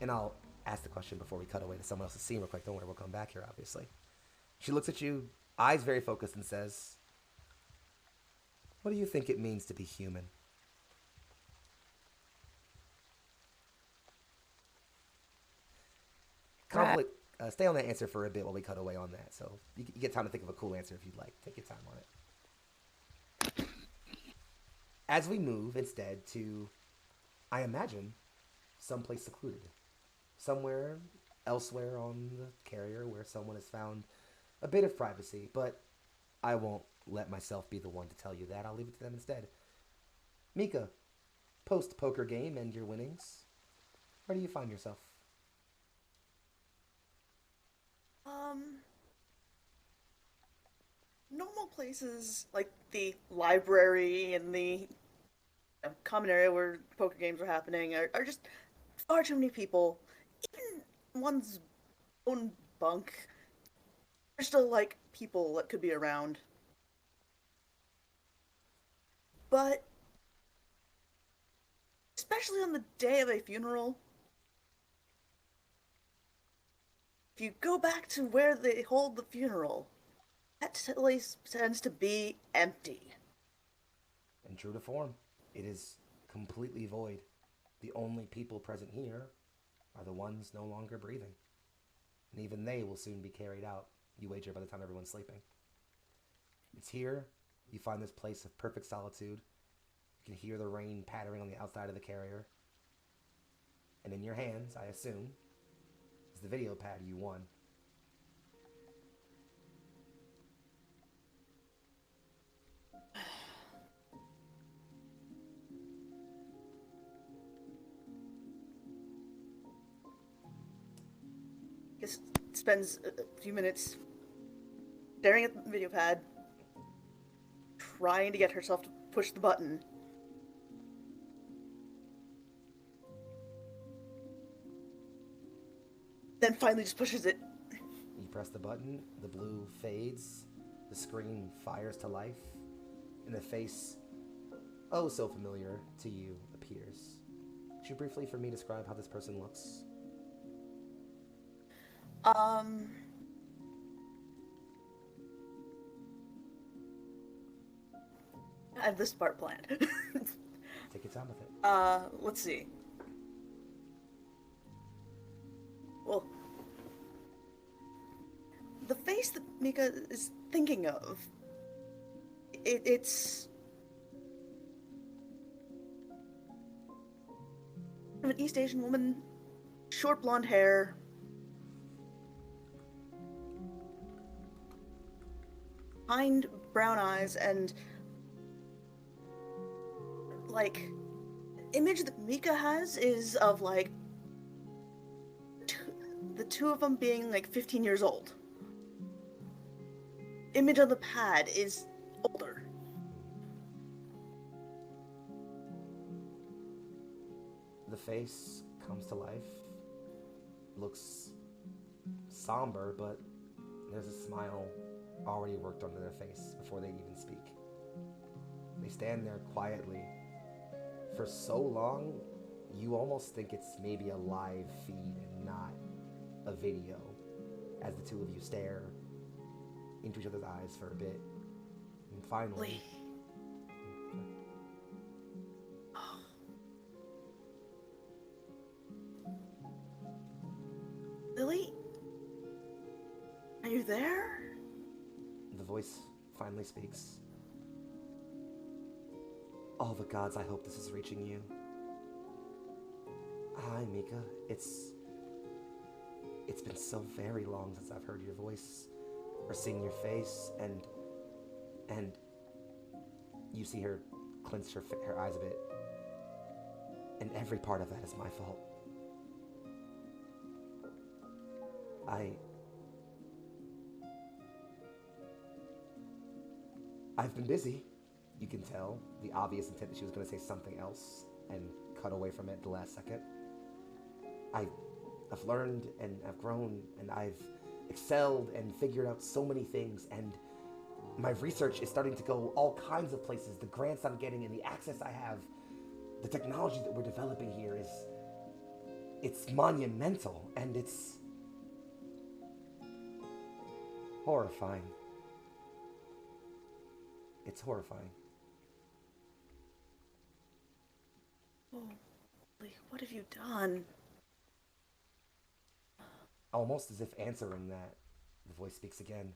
And I'll ask the question before we cut away to someone else's scene real quick. Don't worry, we'll come back here, obviously. She looks at you, eyes very focused, and says, what do you think it means to be human? Conflict. Stay on that answer for a bit while we cut away on that. So you get time to think of a cool answer if you'd like. Take your time on it. As we move instead to, I imagine, someplace secluded. Somewhere elsewhere on the carrier where someone has found a bit of privacy. But I won't let myself be the one to tell you that. I'll leave it to them instead. Mika, post-poker game and your winnings, where do you find yourself? Normal places like the library and the common area where poker games are happening are just far too many people. Even one's own bunk. There's still, like, people that could be around. But, especially on the day of a funeral, if you go back to where they hold the funeral, that place tends to be empty. And true to form, it is completely void. The only people present here are the ones no longer breathing. And even they will soon be carried out, you wager, by the time everyone's sleeping. It's here you find this place of perfect solitude. You can hear the rain pattering on the outside of the carrier. And in your hands, I assume, is the video pad you won. Just spends a few minutes staring at the video pad, trying to get herself to push the button. Then finally just pushes it. You press the button, the blue fades, the screen fires to life, and a face, oh so familiar to you, appears. Could you briefly for me describe how this person looks? I have this part planned. Take your time with it. Let's see. Well, the face that Mika is thinking of, it's an East Asian woman, short blonde hair, kind brown eyes, and like, image that Mika has is of like the two of them being like 15 years old. Image on the pad is older. The face comes to life, looks somber, but there's a smile already worked onto their face before they even speak. They stand there quietly for so long, you almost think it's maybe a live feed and not a video, as the two of you stare into each other's eyes for a bit. And finally... Lily? Are you there? The voice finally speaks. All the gods, I hope this is reaching you. Hi, Mika. It's been so very long since I've heard your voice or seen your face, and you see her clench her eyes a bit. And every part of that is my fault. I've been busy. You can tell the obvious intent that she was going to say something else and cut away from it at the last second. I've learned and I've grown and I've excelled and figured out so many things, and my research is starting to go all kinds of places. The grants I'm getting and the access I have, the technology that we're developing here it's monumental, and it's horrifying. It's horrifying. Holy, what have you done? Almost as if answering that, the voice speaks again.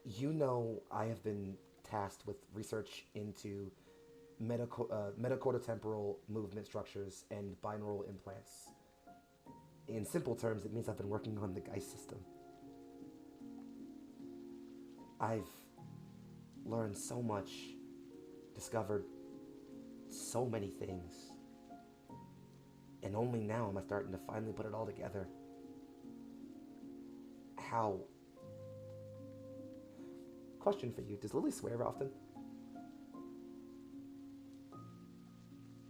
You know, I have been tasked with research into metacortotemporal movement structures and binaural implants. In simple terms, it means I've been working on the Geist system. I've learned so much, discovered so many things, and only now am I starting to finally put it all together. How? Question for you, does Lily swear often?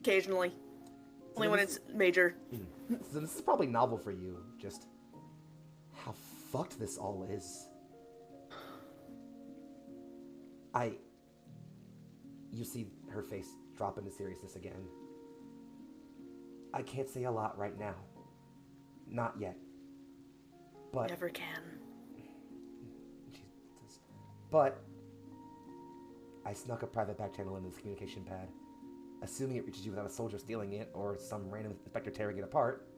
Occasionally. Only when it's major. So this is probably novel for you, just how fucked this all is. You see her face drop into seriousness again. I can't say a lot right now. Not yet. But... Never can. But I snuck a private back channel into this communication pad. Assuming it reaches you without a soldier stealing it or some random inspector tearing it apart,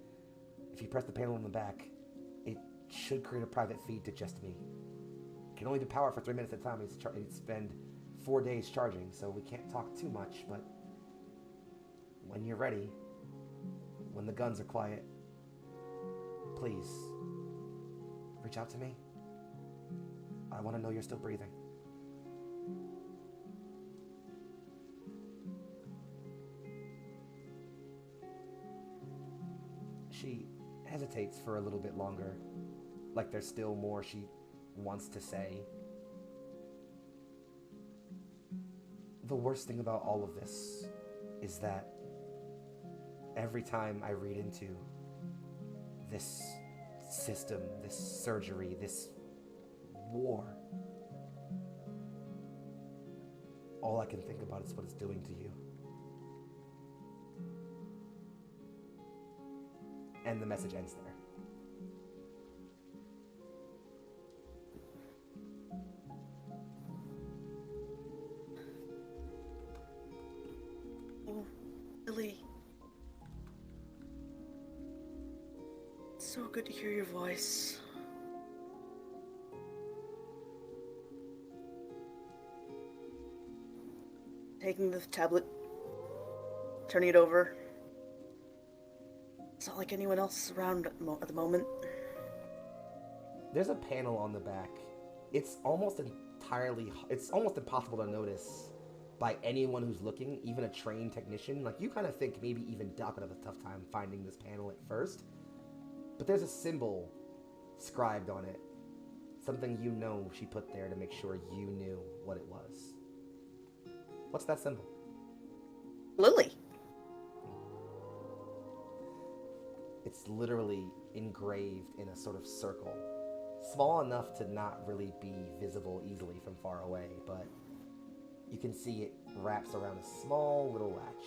if you press the panel in the back, it should create a private feed to just me. It can only be powered for 3 minutes at a time. He'd spend 4 days charging, so we can't talk too much, but when you're ready, when the guns are quiet, please, reach out to me. I want to know you're still breathing. She hesitates for a little bit longer, like there's still more she wants to say. The worst thing about all of this is that every time I read into this system, this surgery, this war, all I can think about is what it's doing to you. And the message ends there. Oh, Lily. It's so good to hear your voice. Taking the tablet, turning it over. It's not like anyone else is around at the moment. There's a panel on the back. It's almost impossible to notice by anyone who's looking, even a trained technician. Like, you kind of think maybe even Doc would have a tough time finding this panel at first. But there's a symbol scribed on it. Something you know she put there to make sure you knew what it was. What's that symbol? Lily. It's literally engraved in a sort of circle. Small enough to not really be visible easily from far away, but you can see it wraps around a small little latch,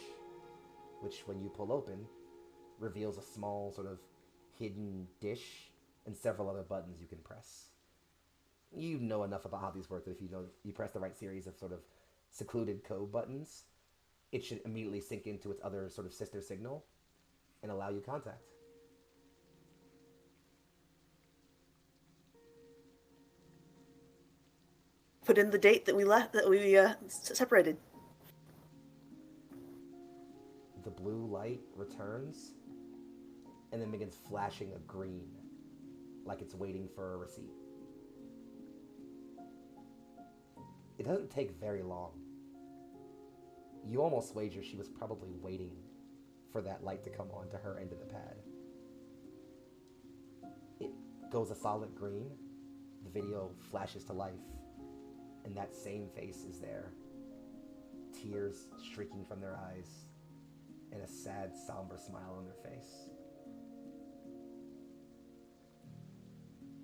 which when you pull open, reveals a small sort of hidden dish and several other buttons you can press. You know enough about how these work that if you press the right series of sort of secluded code buttons, it should immediately sync into its other sort of sister signal and allow you contact. Put in the date that we separated. The blue light returns and then begins flashing a green, like it's waiting for a receipt. It doesn't take very long. You almost wager she was probably waiting for that light to come on to her end of the pad. It goes a solid green, the video flashes to life, and that same face is there. Tears streaking from their eyes, and a sad, somber smile on their face.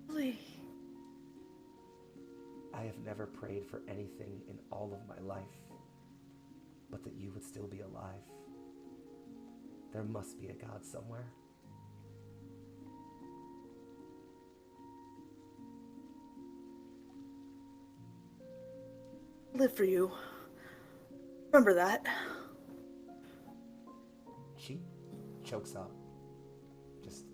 Lily. I have never prayed for anything in all of my life, but that you would still be alive. There must be a God somewhere. Live for you. Remember that. She chokes up. Just...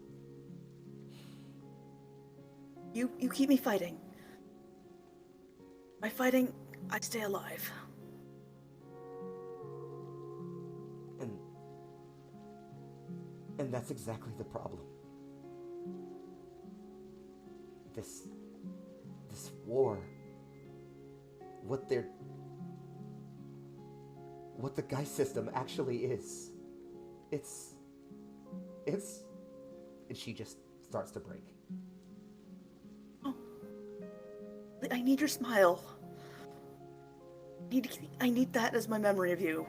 You keep me fighting. By fighting, I stay alive. And that's exactly the problem. This war, what the Guy system actually is, it's, and she just starts to break. Oh, I need your smile. I need that as my memory of you.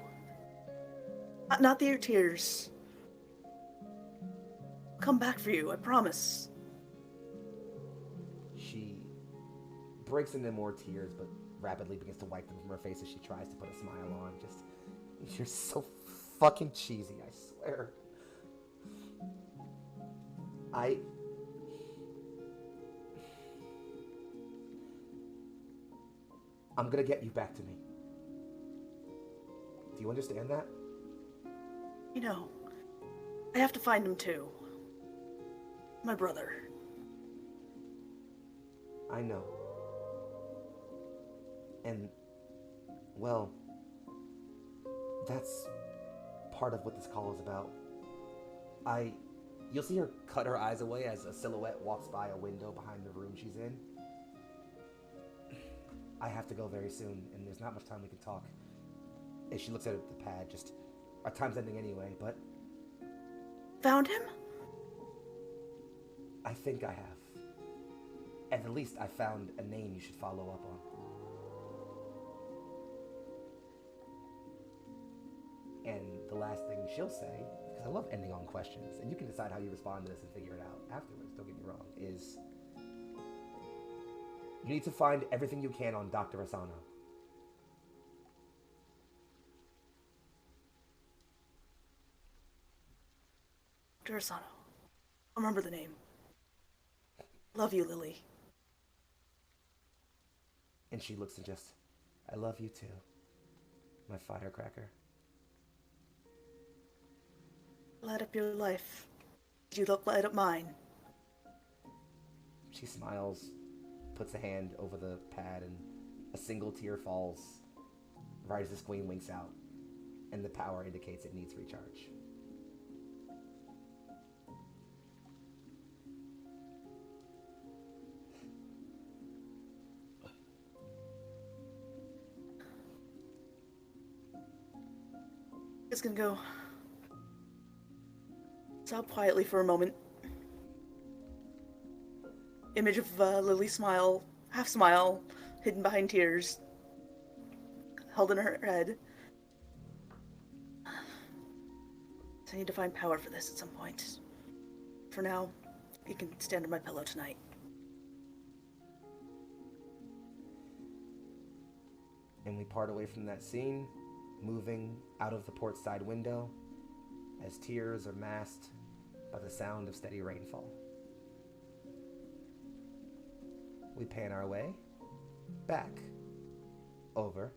Not your tears. come back for you, I promise. She breaks into more tears, but rapidly begins to wipe them from her face as she tries to put a smile on. Just, you're so fucking cheesy, I swear. I'm gonna get you back to me. Do you understand that? You know, I have to find him too. My brother. I know. And, well, that's part of what this call is about. You'll see her cut her eyes away as a silhouette walks by a window behind the room she's in. I have to go very soon, and there's not much time we can talk. As she looks at the pad, just, our time's ending anyway, but... Found him? I think I have. At the least, I found a name you should follow up on. And the last thing she'll say, because I love ending on questions, and you can decide how you respond to this and figure it out afterwards, don't get me wrong, is... You need to find everything you can on Dr. Asano. Dr. Asano. Remember the name. Love you, Lily. And she looks and just, I love you too, my firecracker. Light up your life. You light up mine. She smiles, puts a hand over the pad, and a single tear falls right as the screen winks out, and the power indicates it needs recharge. It's gonna go. Stop quietly for a moment. Image of Lily's smile, half smile, hidden behind tears, held in her head. I need to find power for this at some point. For now, you can stand on my pillow tonight. And we part away from that scene, moving out of the port side window, as tears are masked by the sound of steady rainfall. We pan our way back over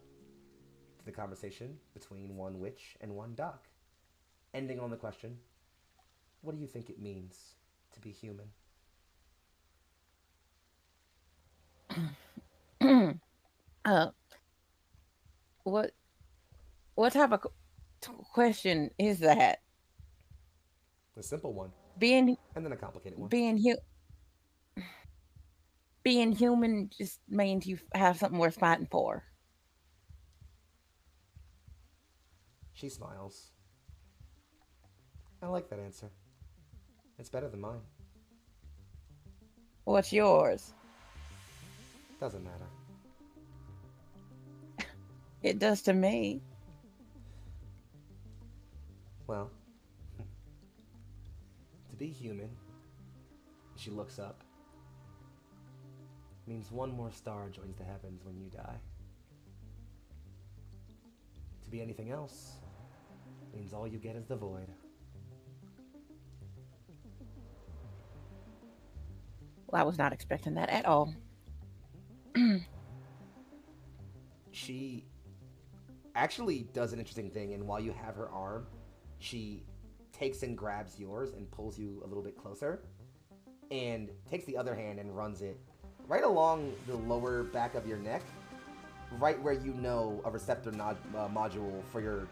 to the conversation between one witch and one doc, ending on the question, what do you think it means to be human? What type of question is that? A simple one. Being And then a complicated one. Being human just means you have something worth fighting for. She smiles. I like that answer. It's better than mine. What's yours? Doesn't matter. It does to me. Well, to be human, she looks up, means one more star joins the heavens when you die. To be anything else means all you get is the void. Well, I was not expecting that at all. She actually does an interesting thing, and while you have her arm, she takes and grabs yours and pulls you a little bit closer, and takes the other hand and runs it right along the lower back of your neck, right where you know a receptor module for your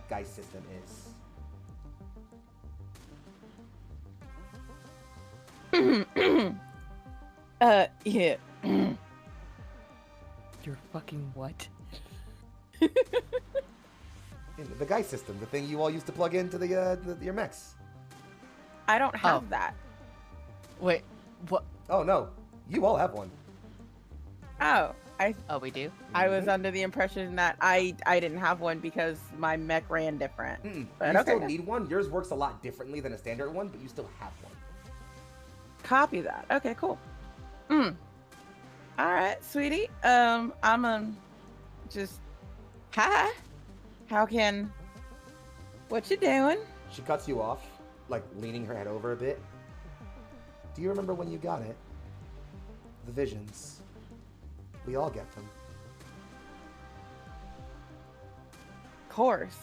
Geist system is. Yeah. You're fucking what? The Geist system, the thing you all used to plug into your mechs. I don't have that. Wait, what? Oh no, you all have one. Oh. Oh, we do? I was under the impression that I didn't have one because my mech ran different. But You okay. still need one. Yours works a lot differently than a standard one, but you still have one. Copy that. Okay, cool. All right, sweetie. I'm just hi. What you doing? She cuts you off, like leaning her head over a bit. Do you remember when you got it? The visions. We all get them. Of course.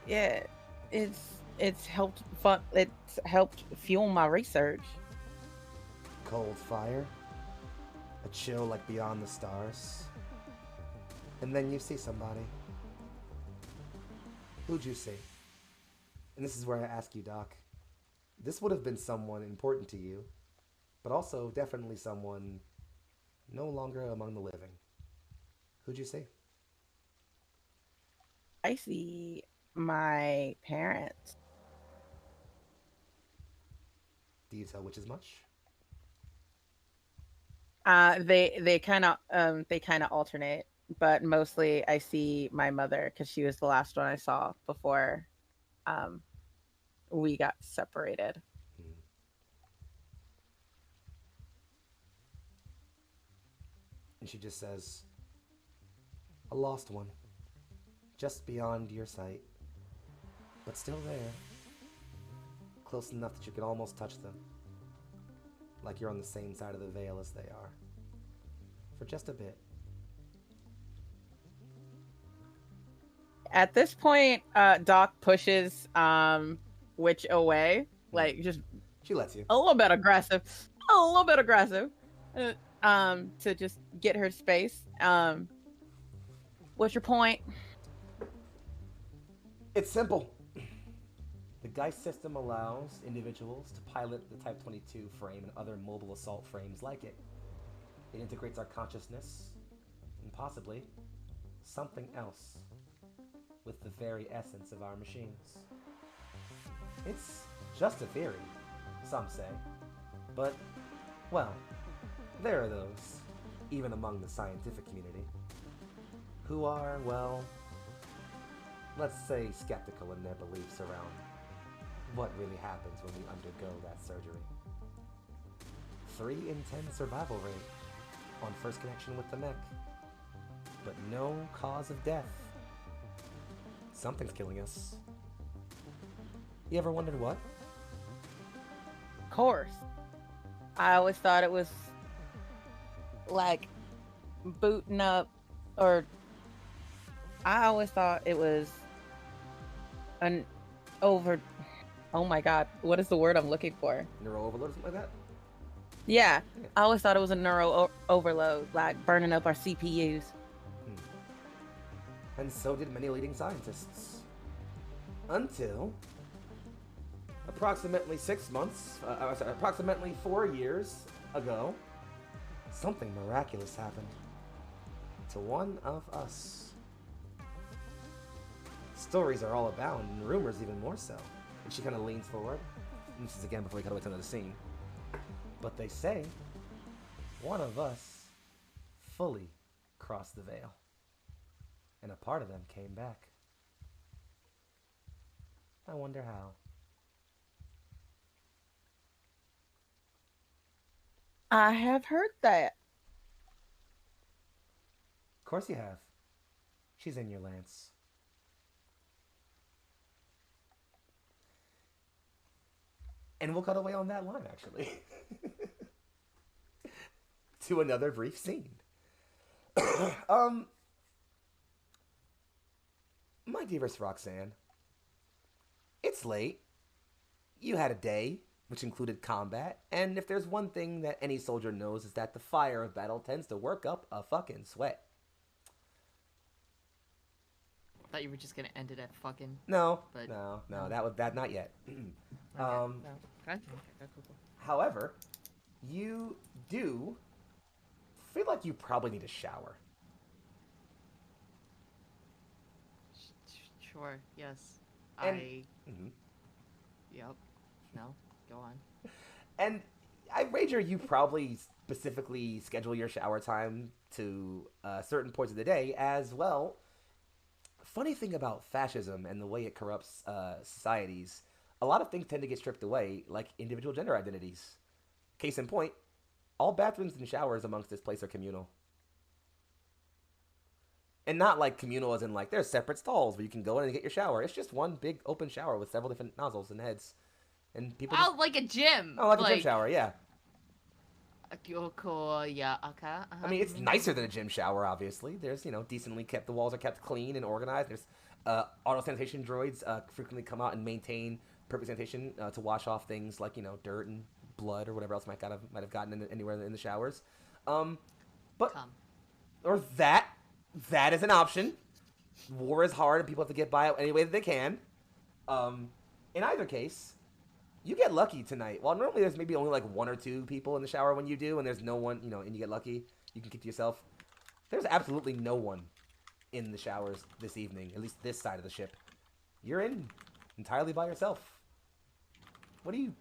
Yeah. It's helped fuel my research. Cold fire. A chill like beyond the stars. And then you see somebody. Who'd you see? And this is where I ask you, Doc. This would have been someone important to you, but also definitely someone no longer among the living. Who'd you see? I see my parents. Do you tell which as much? They kind of alternate, but mostly I see my mother because she was the last one I saw before we got separated. And she just says, a lost one, just beyond your sight, but still there, close enough that you can almost touch them, like you're on the same side of the veil as they are, for just a bit. At this point, Doc pushes Witch away, like just She lets you. a little bit aggressive, to just get her space. What's your point? It's simple. The Geist system allows individuals to pilot the Type 22 frame and other mobile assault frames like it. It integrates our consciousness, and possibly something else, with the very essence of our machines. It's just a theory, some say. But, well, there are those, even among the scientific community, who are, well, let's say skeptical in their beliefs around what really happens when we undergo that surgery. 3 in 10 survival rate on first connection with the mech, but no cause of death. Something's killing us. You ever wondered what? Of course. I always thought it was like booting up, or I always thought it was an over. Oh my god, what is the word I'm looking for? Neural overload or something like that? Yeah, I always thought it was a neural overload, like burning up our CPUs. And so did many leading scientists. Until approximately 4 years ago, something miraculous happened to one of us. Stories are all abound, and rumors even more so. And she kind of leans forward. And this is again before we cut away to another scene. But they say one of us fully crossed the veil. And a part of them came back. I wonder how. I have heard that. Of course you have. She's in your lance. And we'll cut away on that line, actually. To another brief scene. My dearest Roxanne, it's late. You had a day, which included combat, and if there's one thing that any soldier knows is that the fire of battle tends to work up a fucking sweat. I thought you were just gonna end it at fucking. No, But- no, that not yet. No. Okay. Cool. However, you do feel like you probably need a shower. Sure. Yes. And- Mhm. Yep. No. Go on. And I wager you probably specifically schedule your shower time to certain points of the day as well. Funny thing about fascism and the way it corrupts societies, a lot of things tend to get stripped away, like individual gender identities. Case in point, all bathrooms and showers amongst this place are communal. And not like communal as in like there's separate stalls where you can go in and get your shower. It's just one big open shower with several different nozzles and heads. And people just... Oh, like a gym. Oh, like a gym shower, yeah. Cool, yeah, okay. I mean, it's nicer than a gym shower, obviously. There's, decently kept, the walls are kept clean and organized. There's auto sanitation droids frequently come out and maintain perfect sanitation to wash off things like, dirt and blood or whatever else might have gotten anywhere in the showers. But, or that is an option. War is hard and people have to get by it any way that they can. In either case, you get lucky tonight. While normally there's maybe only like 1 or 2 people in the shower when you do, and there's no one, and you get lucky, you can keep to yourself. There's absolutely no one in the showers this evening, at least this side of the ship. You're in entirely by yourself. What are you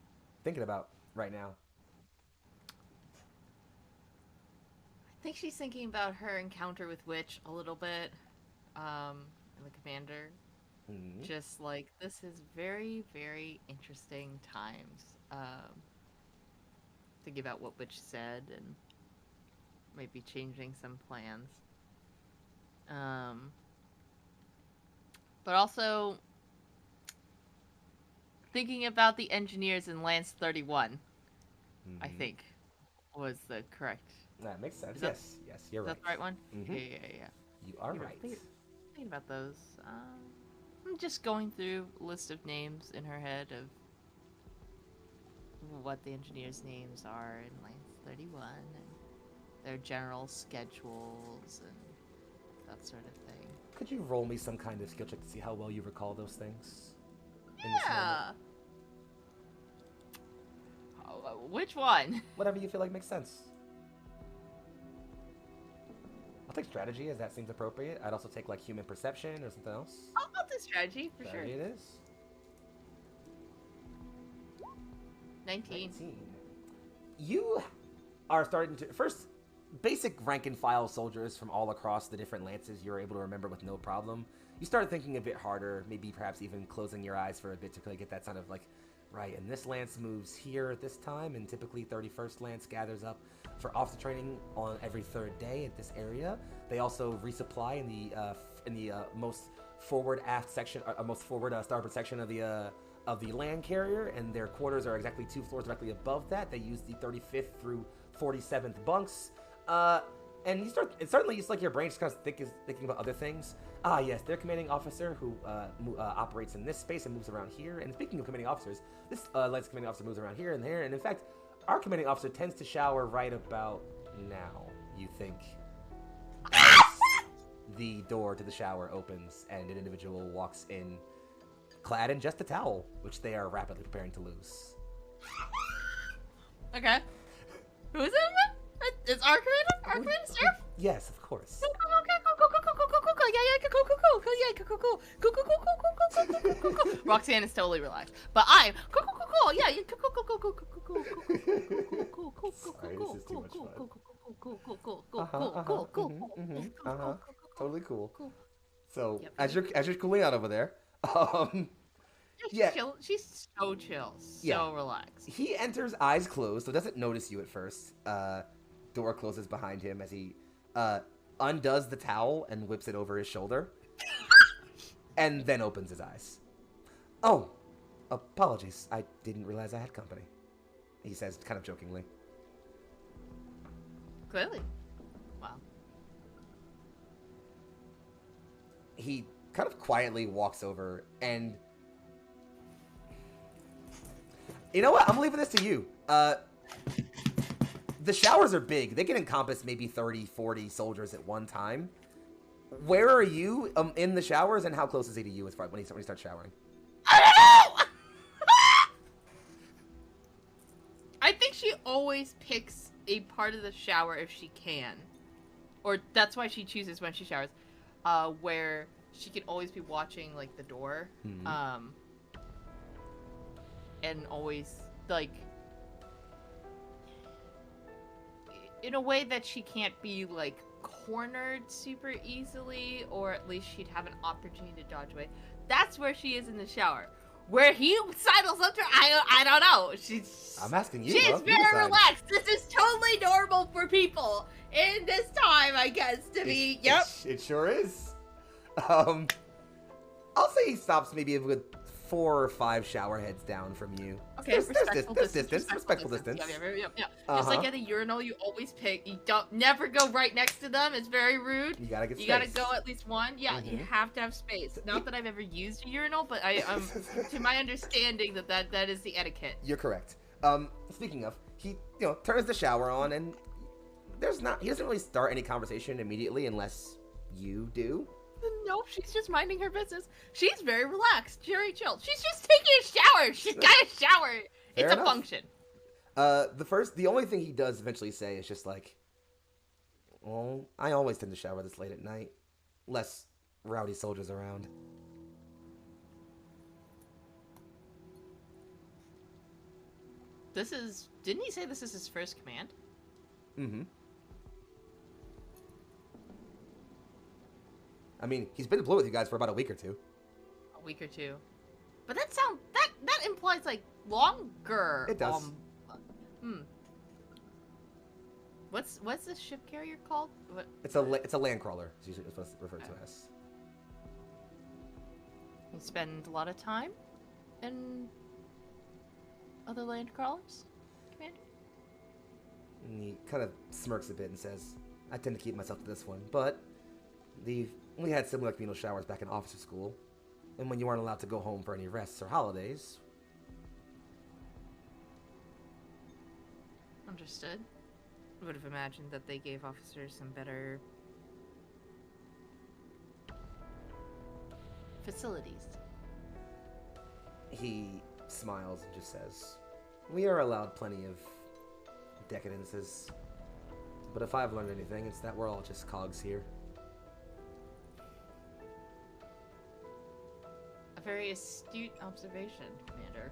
thinking about right now? I think she's thinking about her encounter with Witch a little bit, and the commander. Mm-hmm. Just like, this is very, very interesting times. Thinking about what Witch said and maybe changing some plans. But also thinking about the engineers in Lance 31, I think, was the correct. That makes sense. That, yes, you're right. Is that the right one? Mm-hmm. Yeah. You are right. Thinking about those. I'm just going through a list of names in her head of what the engineers' names are in Lance 31 and their general schedules and that sort of thing. Could you roll me some kind of skill check to see how well you recall those things? Yeah. Which one? Whatever you feel like makes sense. I'll take strategy, as that seems appropriate. I'd also take, like, human perception or something else. I'll do strategy, for sure. Strategy it is. 19. You are starting to... First, basic rank-and-file soldiers from all across the different lances you're able to remember with no problem. You start thinking a bit harder, maybe perhaps even closing your eyes for a bit to really get that sound of, like, right, and this lance moves here at this time, and typically 31st Lance gathers up for officer training on every 3rd day at this area. They also resupply in the most forward aft section, most forward starboard section of the land carrier, and their quarters are exactly 2 floors directly above that. They use the 35th through 47th bunks. And it's certainly just like your brain just kind of thinking about other things. Ah, yes, their commanding officer who operates in this space and moves around here. And speaking of commanding officers, this Lance commanding officer moves around here and there. And in fact, our commanding officer tends to shower right about now, you think. As the door to the shower opens and an individual walks in, clad in just a towel, which they are rapidly preparing to lose. Okay. Who is it? It's our commander? Our commander, Seraph? Yes, of course. Roxanne is totally relaxed, but I'm cool. Sorry, this is too much fun. Totally cool. So as you're cooling out over there, she's so chill, so relaxed. He enters eyes closed, so doesn't notice you at first. Door closes behind him as he undoes the towel and whips it over his shoulder, and then opens his eyes. Oh, apologies. I didn't realize I had company, he says, kind of jokingly. Clearly. Wow. He kind of quietly walks over and... You know what? I'm leaving this to you. The showers are big. They can encompass maybe 30, 40 soldiers at one time. Where are you in the showers, and how close is he to you as far when he starts showering? I don't know! I think she always picks a part of the shower if she can. Or that's why she chooses when she showers. Where she can always be watching, like, the door. Mm-hmm. And always, like... in a way that she can't be, like, cornered super easily, or at least she'd have an opportunity to dodge away. That's where she is in the shower. Where he sidles up to her, I don't know. I'm asking you. She's very relaxed. This is totally normal for people in this time, I guess, to be. Yep. It sure is. I'll say he stops maybe with 4 or 5 shower heads down from you. Okay, respectful distance. Yeah. Just like at a urinal, you always pick. You never go right next to them. It's very rude. You gotta get space. You gotta go at least one. Yeah, you have to have space. Not that I've ever used a urinal, but to my understanding, that is the etiquette. You're correct. Speaking of, he turns the shower on, and he doesn't really start any conversation immediately unless you do. Nope, she's just minding her business. She's very relaxed, very chilled. She's just taking a shower. She's got a shower. It's a function. The only thing he does eventually say is just like, well, I always tend to shower this late at night. Less rowdy soldiers around. Didn't he say this is his first command? Mm-hmm. I mean, he's been deployed with you guys for about a week or two. A week or two. But that implies, like, longer. It does. What's this ship carrier called? What? It's a land crawler. It's usually what it's referred to as. You spend a lot of time in other land crawlers, Commander? And he kind of smirks a bit and says, I tend to keep myself to this one, but we had similar communal showers back in officer school, and when you weren't allowed to go home for any rests or holidays. Understood. I would have imagined that they gave officers some better facilities. He smiles and just says, we are allowed plenty of decadences, but if I've learned anything, it's that we're all just cogs here. A very astute observation, Commander.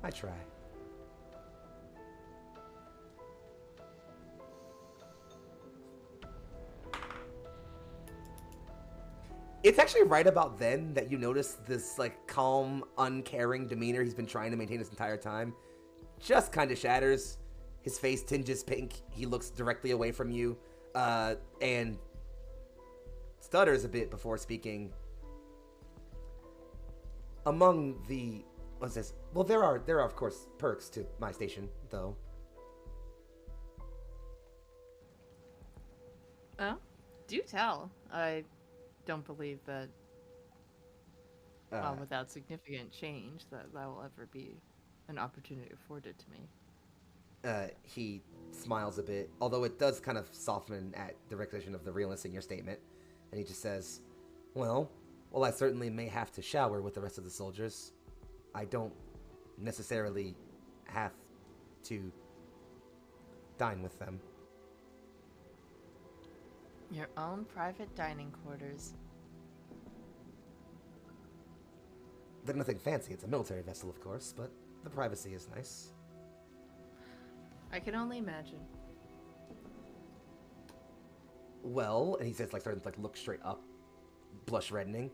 I try. It's actually right about then that you notice this, like, calm, uncaring demeanor he's been trying to maintain this entire time just kind of shatters. His face tinges pink. He looks directly away from you, and stutters a bit before speaking. Among the... What's this? Well, there are, of course, perks to my station, though. Oh? Do tell. I don't believe that without significant change that will ever be an opportunity afforded to me. He smiles a bit, although it does kind of soften at the recognition of the realness in your statement. And he just says, well, I certainly may have to shower with the rest of the soldiers. I don't necessarily have to dine with them. Your own private dining quarters. They're nothing fancy. It's a military vessel, of course, but the privacy is nice. I can only imagine. Well, and he says, like, starting to look straight up, blush reddening.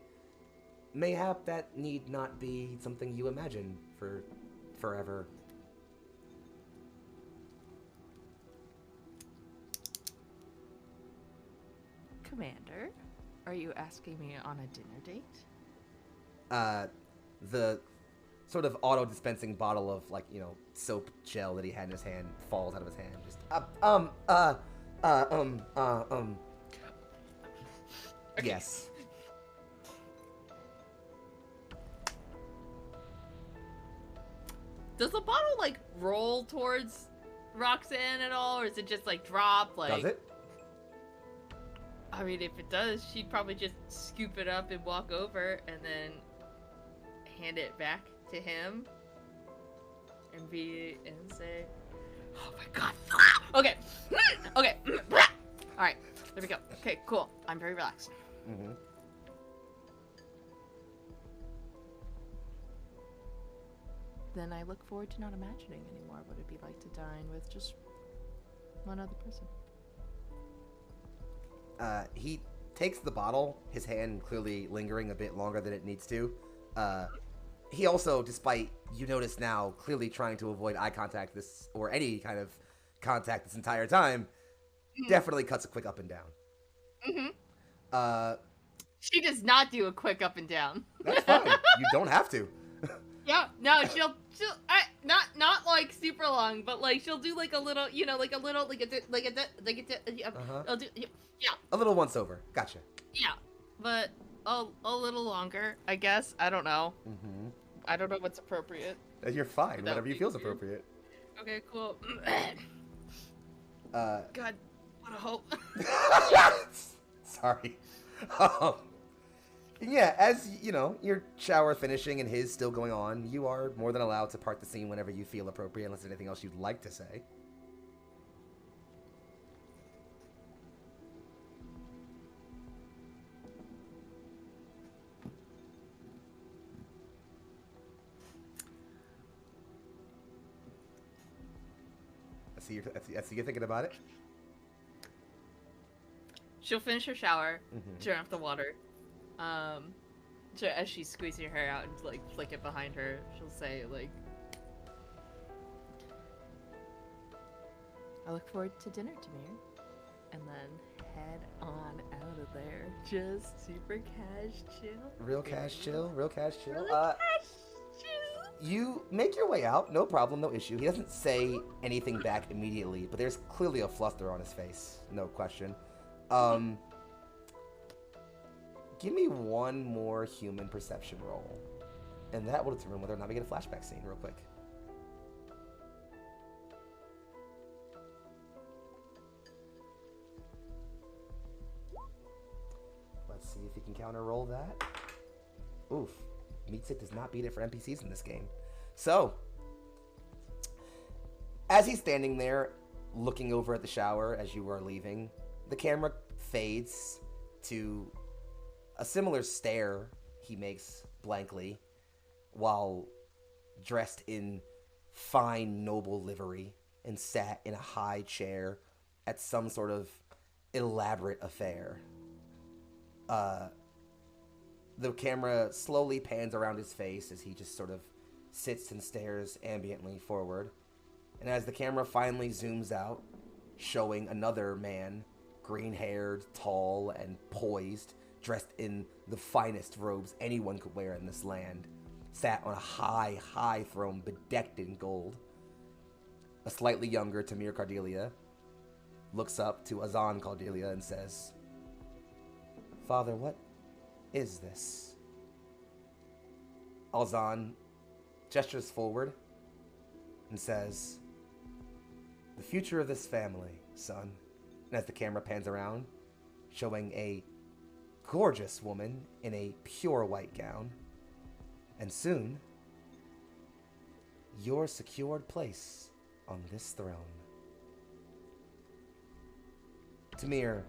Mayhap that need not be something you imagine for forever. Commander, are you asking me on a dinner date? The sort of auto-dispensing bottle of, like, soap gel that he had in his hand falls out of his hand. Just, Okay. Yes. Does the bottle, like, roll towards Roxanne at all, or is it just, like, drop, like... Does it? I mean, if it does, she'd probably just scoop it up and walk over, and then hand it back to him, and say, oh my god, okay, okay, alright, there we go, okay, cool, I'm very relaxed. Mm-hmm. then I look forward to not imagining anymore what it'd be like to dine with just one other person. He takes the bottle, his hand clearly lingering a bit longer than it needs to. He also, despite, you notice now, clearly trying to avoid eye contact or any kind of contact this entire time, definitely cuts a quick up and down. Mm-hmm. She does not do a quick up and down. That's fine. You don't have to. Yeah, no, she'll not like super long, but like she'll do like a little, like a little, like I'll do, yeah. A little once over. Gotcha. Yeah, but a little longer, I guess. I don't know. Mm-hmm. I don't know what's appropriate. You're fine. Whatever you feel's appropriate. Okay, cool. God, what a hope. Sorry. Yeah, as, your shower finishing and his still going on, you are more than allowed to part the scene whenever you feel appropriate, unless there's anything else you'd like to say. I see you're thinking about it. She'll finish her shower, Mm-hmm. turn off the water. So as she's squeezing her hair out and like flick it behind her, she'll say like, "I look forward to dinner, Tamir," and then head on out of there. Just super cash chill. Real cash chill. Really cash chill. You make your way out, no problem, no issue. He doesn't say anything back immediately, but there's clearly a fluster on his face, no question. Give me one more human perception roll, and that will determine whether or not we get a flashback scene real quick. Let's see if you can counter roll that. Oof. Meatstick does not beat it for NPCs in this game. So, as he's standing there, looking over at the shower as you are leaving, the camera fades to a similar stare he makes blankly while dressed in fine, noble livery and sat in a high chair at some sort of elaborate affair. The camera slowly pans around his face as he just sort of sits and stares ambiently forward. And as the camera finally zooms out, showing another man, green-haired, tall, and poised, dressed in the finest robes anyone could wear in this land, sat on a high, high throne bedecked in gold. A slightly younger Tamir Cardelia looks up to Azan Cardelia and says, "Father, what is this?" Azan gestures forward and says, "The future of this family, son." And as the camera pans around, showing a gorgeous woman in a pure white gown, and soon, your secured place on this throne. Tamir,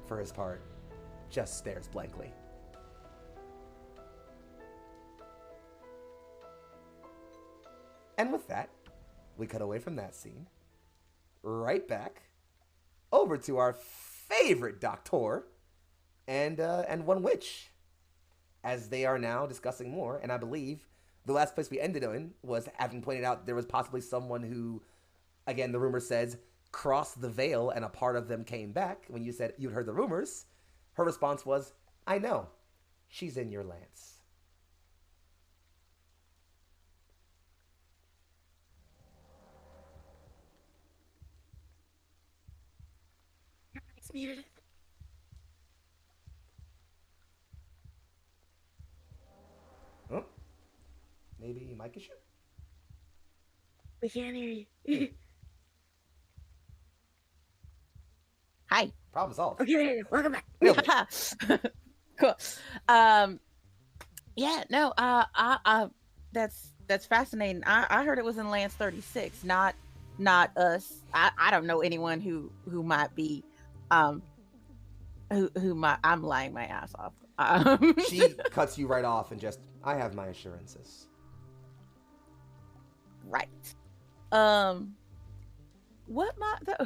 for his part, just stares blankly. And with that, we cut away from that scene, right back over to our favorite doctor and one witch, as they are now discussing more. And I believe the last place we ended in was having pointed out there was possibly someone who, again, the rumor says, crossed the veil and a part of them came back. When you said you'd heard the rumors, her response was, "I know. She's in your lance." It's muted. Oh, maybe mic issue? We can't hear you. Hi. Problem solved. Okay, welcome back. Nailed it. Cool. Yeah, no, that's fascinating. I heard it was in Lance 36, not us. I don't know anyone who might be who might. I'm lying my ass off. She cuts you right off and just, "I have my assurances." right.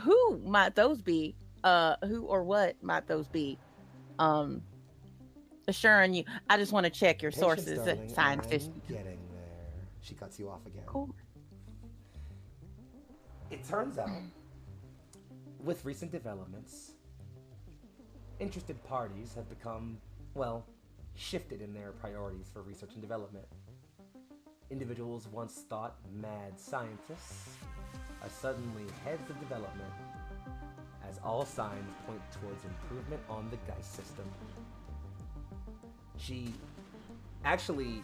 Who might those be? Who or what might those be? Assuring you, I just want to check your Patience, sources, darling, scientist. I'm getting there. She cuts you off again. Cool. It turns out, with recent developments, interested parties have become, well, shifted in their priorities for research and development. Individuals once thought mad scientists are suddenly heads of development, as all signs point towards improvement on the Geist system. She actually,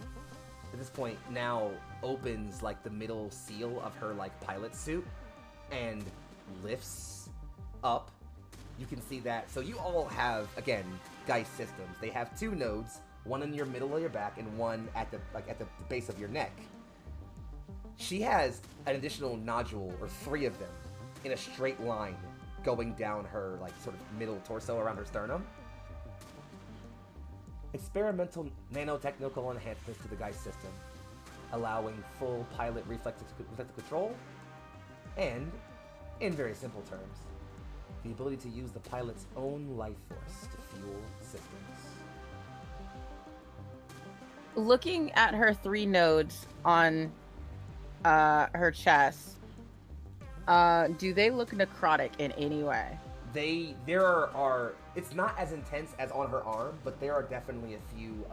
at this point, now opens like the middle seal of her like pilot suit and lifts up. You can see that. So you all have, again, Geist systems. They have two nodes, one in your middle of your back and one at the base of your neck. She has an additional nodule, or 3 of them, in a straight line going down her like sort of middle torso around her sternum. Experimental nanotechnical enhancements to the Geist system, allowing full pilot reflective control, and, in very simple terms, the ability to use the pilot's own life force to fuel systems. Looking at her 3 nodes on her chest, do they look necrotic in any way? There are it's not as intense as on her arm, but there are definitely a few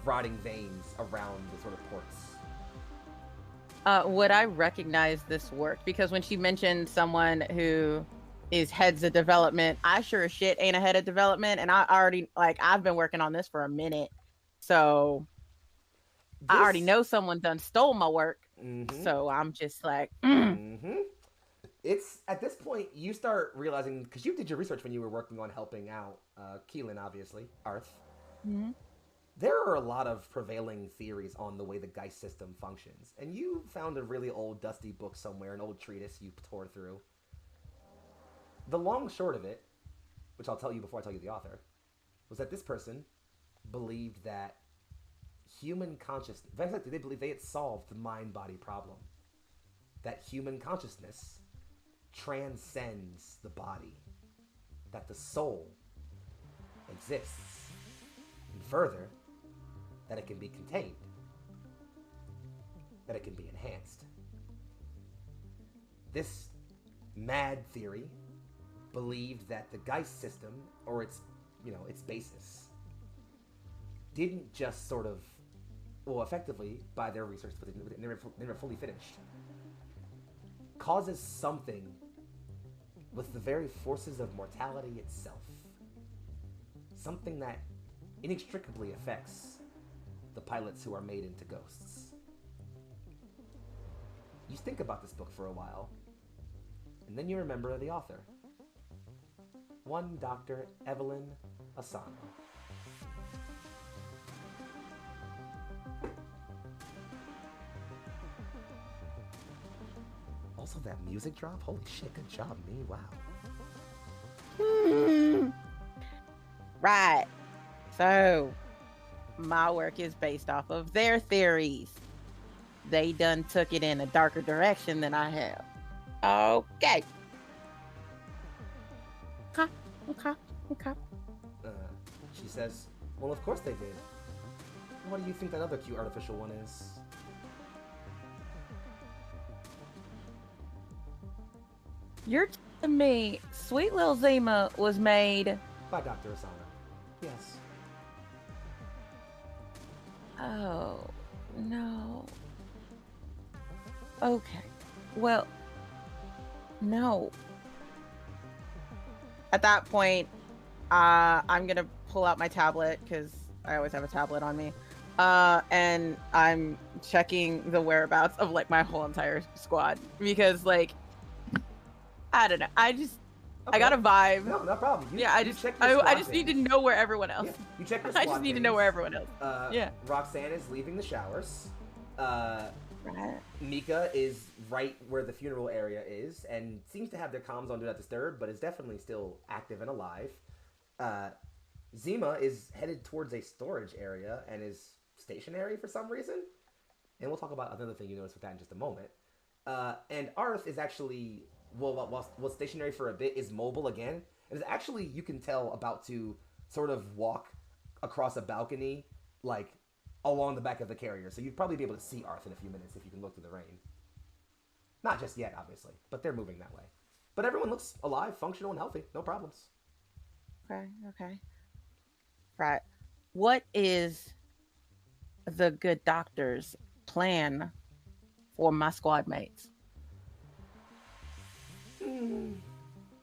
rotting veins around the sort of ports. Would I recognize this work? Because when she mentioned someone who is heads of development, I sure as shit ain't a head of development, and I already I've been working on this for a minute, so I already know someone done stole my work. Mm-hmm. So I'm just like, Mm-hmm. It's at this point you start realizing, because you did your research when you were working on helping out Keelan, obviously, Arth. Mm-hmm. There are a lot of prevailing theories on the way the Geist system functions, and you found a really old dusty book somewhere, an old treatise you tore through. The long short of it, which I'll tell you before I tell you the author, was that this person believed that human consciousness, in fact, they believed they had solved the mind-body problem. That human consciousness transcends the body. That the soul exists. And further, that it can be contained. That it can be enhanced. This mad theory believed that the Geist system, or its basis, didn't just sort of, effectively, by their research, but they never fully finished, causes something with the very forces of mortality itself. Something that inextricably affects the pilots who are made into ghosts. You think about this book for a while, and then you remember the author. One Dr. Evelyn Asano. Also, that music drop? Holy shit, good job, me. Wow. Right. So, my work is based off of their theories. They done took it in a darker direction than I have. Okay. Okay. She says, well, of course they did. What do you think that other cute artificial one is? You're telling me Sweet Lil Zima was made By Dr. Asano. Yes. Oh, no. Okay. Well, no. At that point, I'm going to pull out my tablet, because I always have a tablet on me. And I'm checking the whereabouts of, my whole entire squad. Because, I don't know. Okay. I got a vibe. No problem. I just need to know where everyone else. Yeah. You check your squad I just need to know where everyone else. Yeah. Roxanne is leaving the showers. Right. Mika is right where the funeral area is, and seems to have their comms on Do Not Disturb, but is definitely still active and alive. Zima is headed towards a storage area and is stationary for some reason. And we'll talk about another thing you notice with that in just a moment. And Arth is actually, while stationary for a bit, is mobile again. And is actually, you can tell, about to sort of walk across a balcony, like, along the back of the carrier. So you'd probably be able to see Arth in a few minutes if you can look through the rain. Not just yet, obviously, but they're moving that way. But everyone looks alive, functional, and healthy. No problems. Okay. Right. What is the good doctor's plan for my squad mates?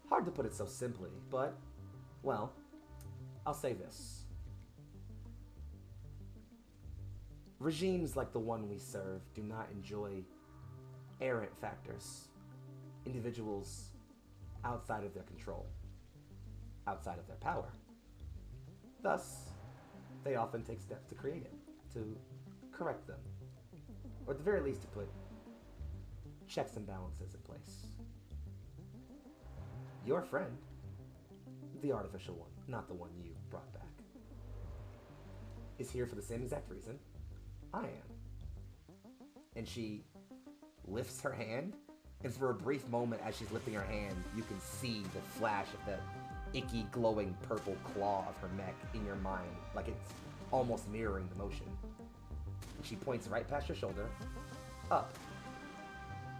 Hard to put it so simply, but, well, I'll say this. Regimes like the one we serve do not enjoy errant factors, individuals outside of their control, outside of their power. Thus, they often take steps to create it, to correct them, or at the very least to put checks and balances in place. Your friend, the artificial one, not the one you brought back, is here for the same exact reason I am. And she lifts her hand, and for a brief moment as she's lifting her hand, you can see the flash of the icky, glowing purple claw of her mech in your mind, like it's almost mirroring the motion. And she points right past your shoulder, up,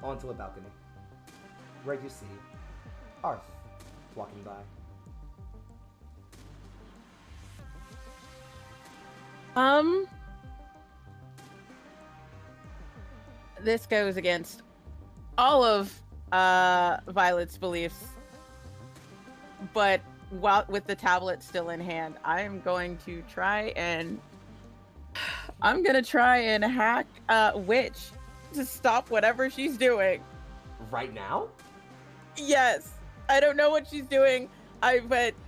onto a balcony, where you see Arth walking by. This goes against all of Violet's beliefs, but while with the tablet still in hand, I'm going to try and hack Witch to stop whatever she's doing. Right now? Yes. I don't know what she's doing.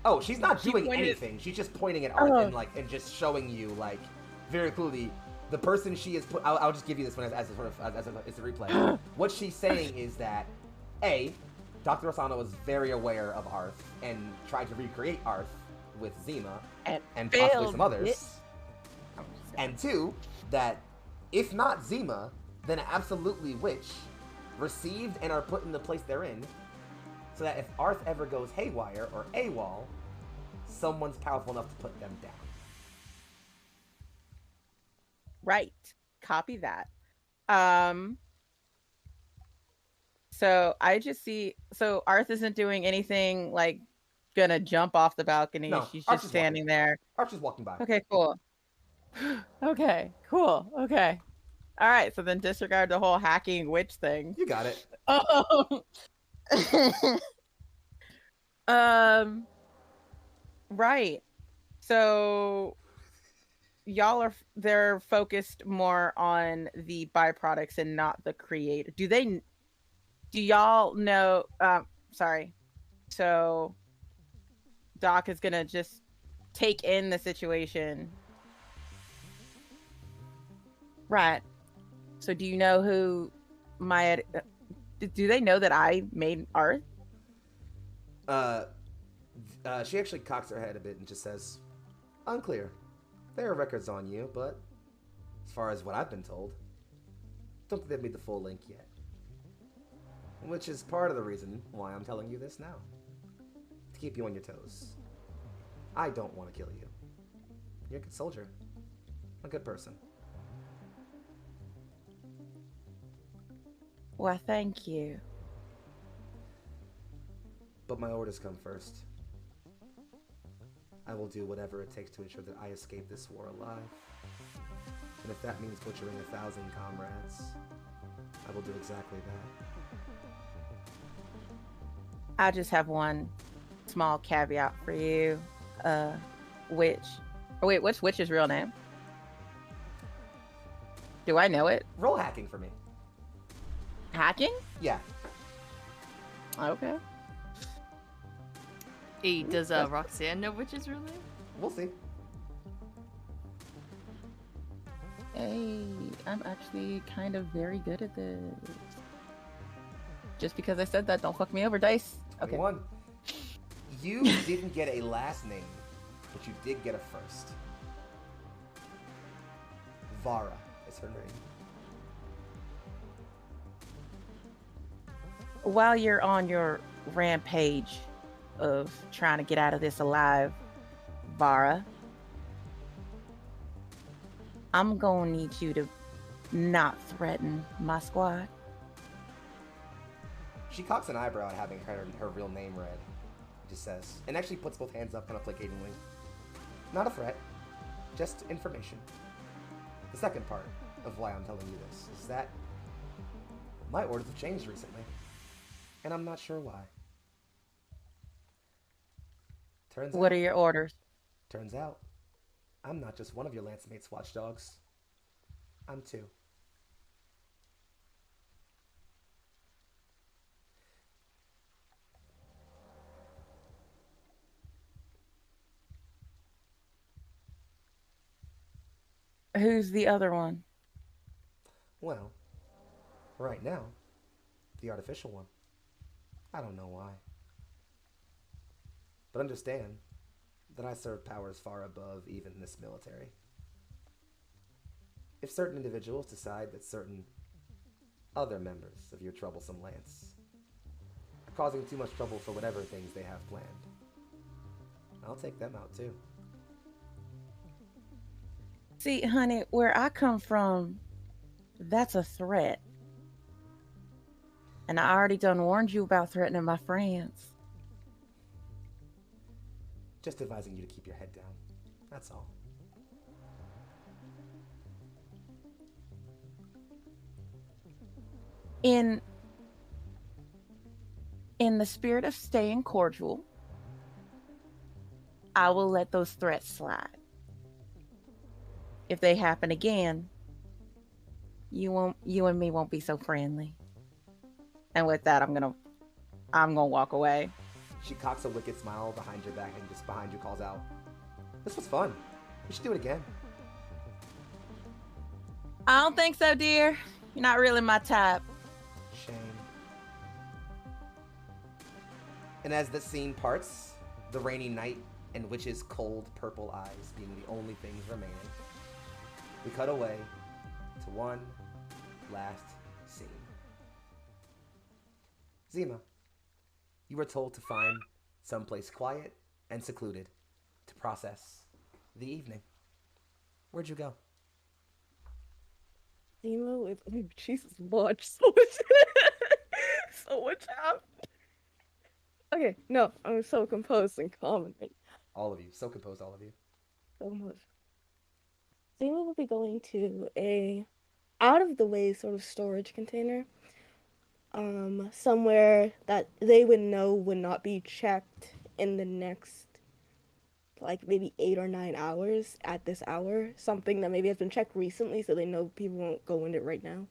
Oh, she's not doing anything. She's just pointing at Arth and just showing you, like, very clearly the person she is. I'll just give you this one as a replay. What she's saying is that Dr. Asano was very aware of Arth and tried to recreate Arth with Zima and possibly some others. And 2, that if not Zima, then absolutely Witch received and are put in the place they're in, so that if Arth ever goes haywire or AWOL, someone's powerful enough to put them down. Right. Copy that. So I just see, so Arth isn't doing anything like gonna jump off the balcony. No, she's Arth's just standing there. Arth's just walking by. Okay, cool. Okay, cool. Okay. All right, so then disregard the whole hacking witch thing. You got it. Right. So they're focused more on the byproducts and not the creator. Do y'all know, sorry. So Doc is gonna just take in the situation. Right. So do you know who do they know that I made Arth? She actually cocks her head a bit and just says, unclear. There are records on you, but as far as what I've been told, don't think they've made the full link yet. Which is part of the reason why I'm telling you this now. To keep you on your toes. I don't want to kill you. You're a good soldier. A good person. Well, thank you. But my orders come first. I will do whatever it takes to ensure that I escape this war alive. And if that means butchering 1,000 comrades, I will do exactly that. I just have one small caveat for you, Witch. Oh wait, what's Witch's real name? Do I know it? Roll hacking for me. Hacking? Yeah. Okay. Hey, does Roxanne know which is real name? We'll see. Hey, I'm actually kind of very good at this. Just because I said that, don't fuck me over, dice. Okay. 21. You didn't get a last name, but you did get a first. Vara is her name. while you're on your rampage of trying to get out of this alive, Vara, I'm gonna need you to not threaten my squad. She cocks an eyebrow at having her real name read. Just says, and actually puts both hands up kind of placatingly. Not a threat, just information. The second part of why I'm telling you this is that my orders have changed recently, and I'm not sure why. What are your orders? Turns out, I'm not just one of your Lancemates watchdogs. I'm two. Who's the other one? Well, right now, the artificial one. I don't know why. But understand that I serve powers far above even this military. If certain individuals decide that certain other members of your troublesome lance are causing too much trouble for whatever things they have planned, I'll take them out too. See, honey, where I come from, that's a threat. And I already done warned you about threatening my friends. Just advising you to keep your head down. That's all. In the spirit of staying cordial, I will let those threats slide. If they happen again, you and me won't be so friendly. And with that, I'm gonna walk away. She cocks a wicked smile behind your back and just behind you calls out, "This was fun. We should do it again." I don't think so, dear. You're not really my type. Shame. And as the scene parts, the rainy night and Witch's cold purple eyes being the only things remaining, we cut away to one last scene. Zima, you were told to find someplace quiet and secluded to process the evening. Where'd you go? Zima with Jesus much. So much so much happened. Okay, no, I'm so composed and calm right now. All of you. So composed, all of you. So much. Zima will be going to a out of the way sort of storage container. Somewhere that they would know would not be checked in the next like maybe 8 or 9 hours at this hour. Something that maybe has been checked recently so they know people won't go in it right now.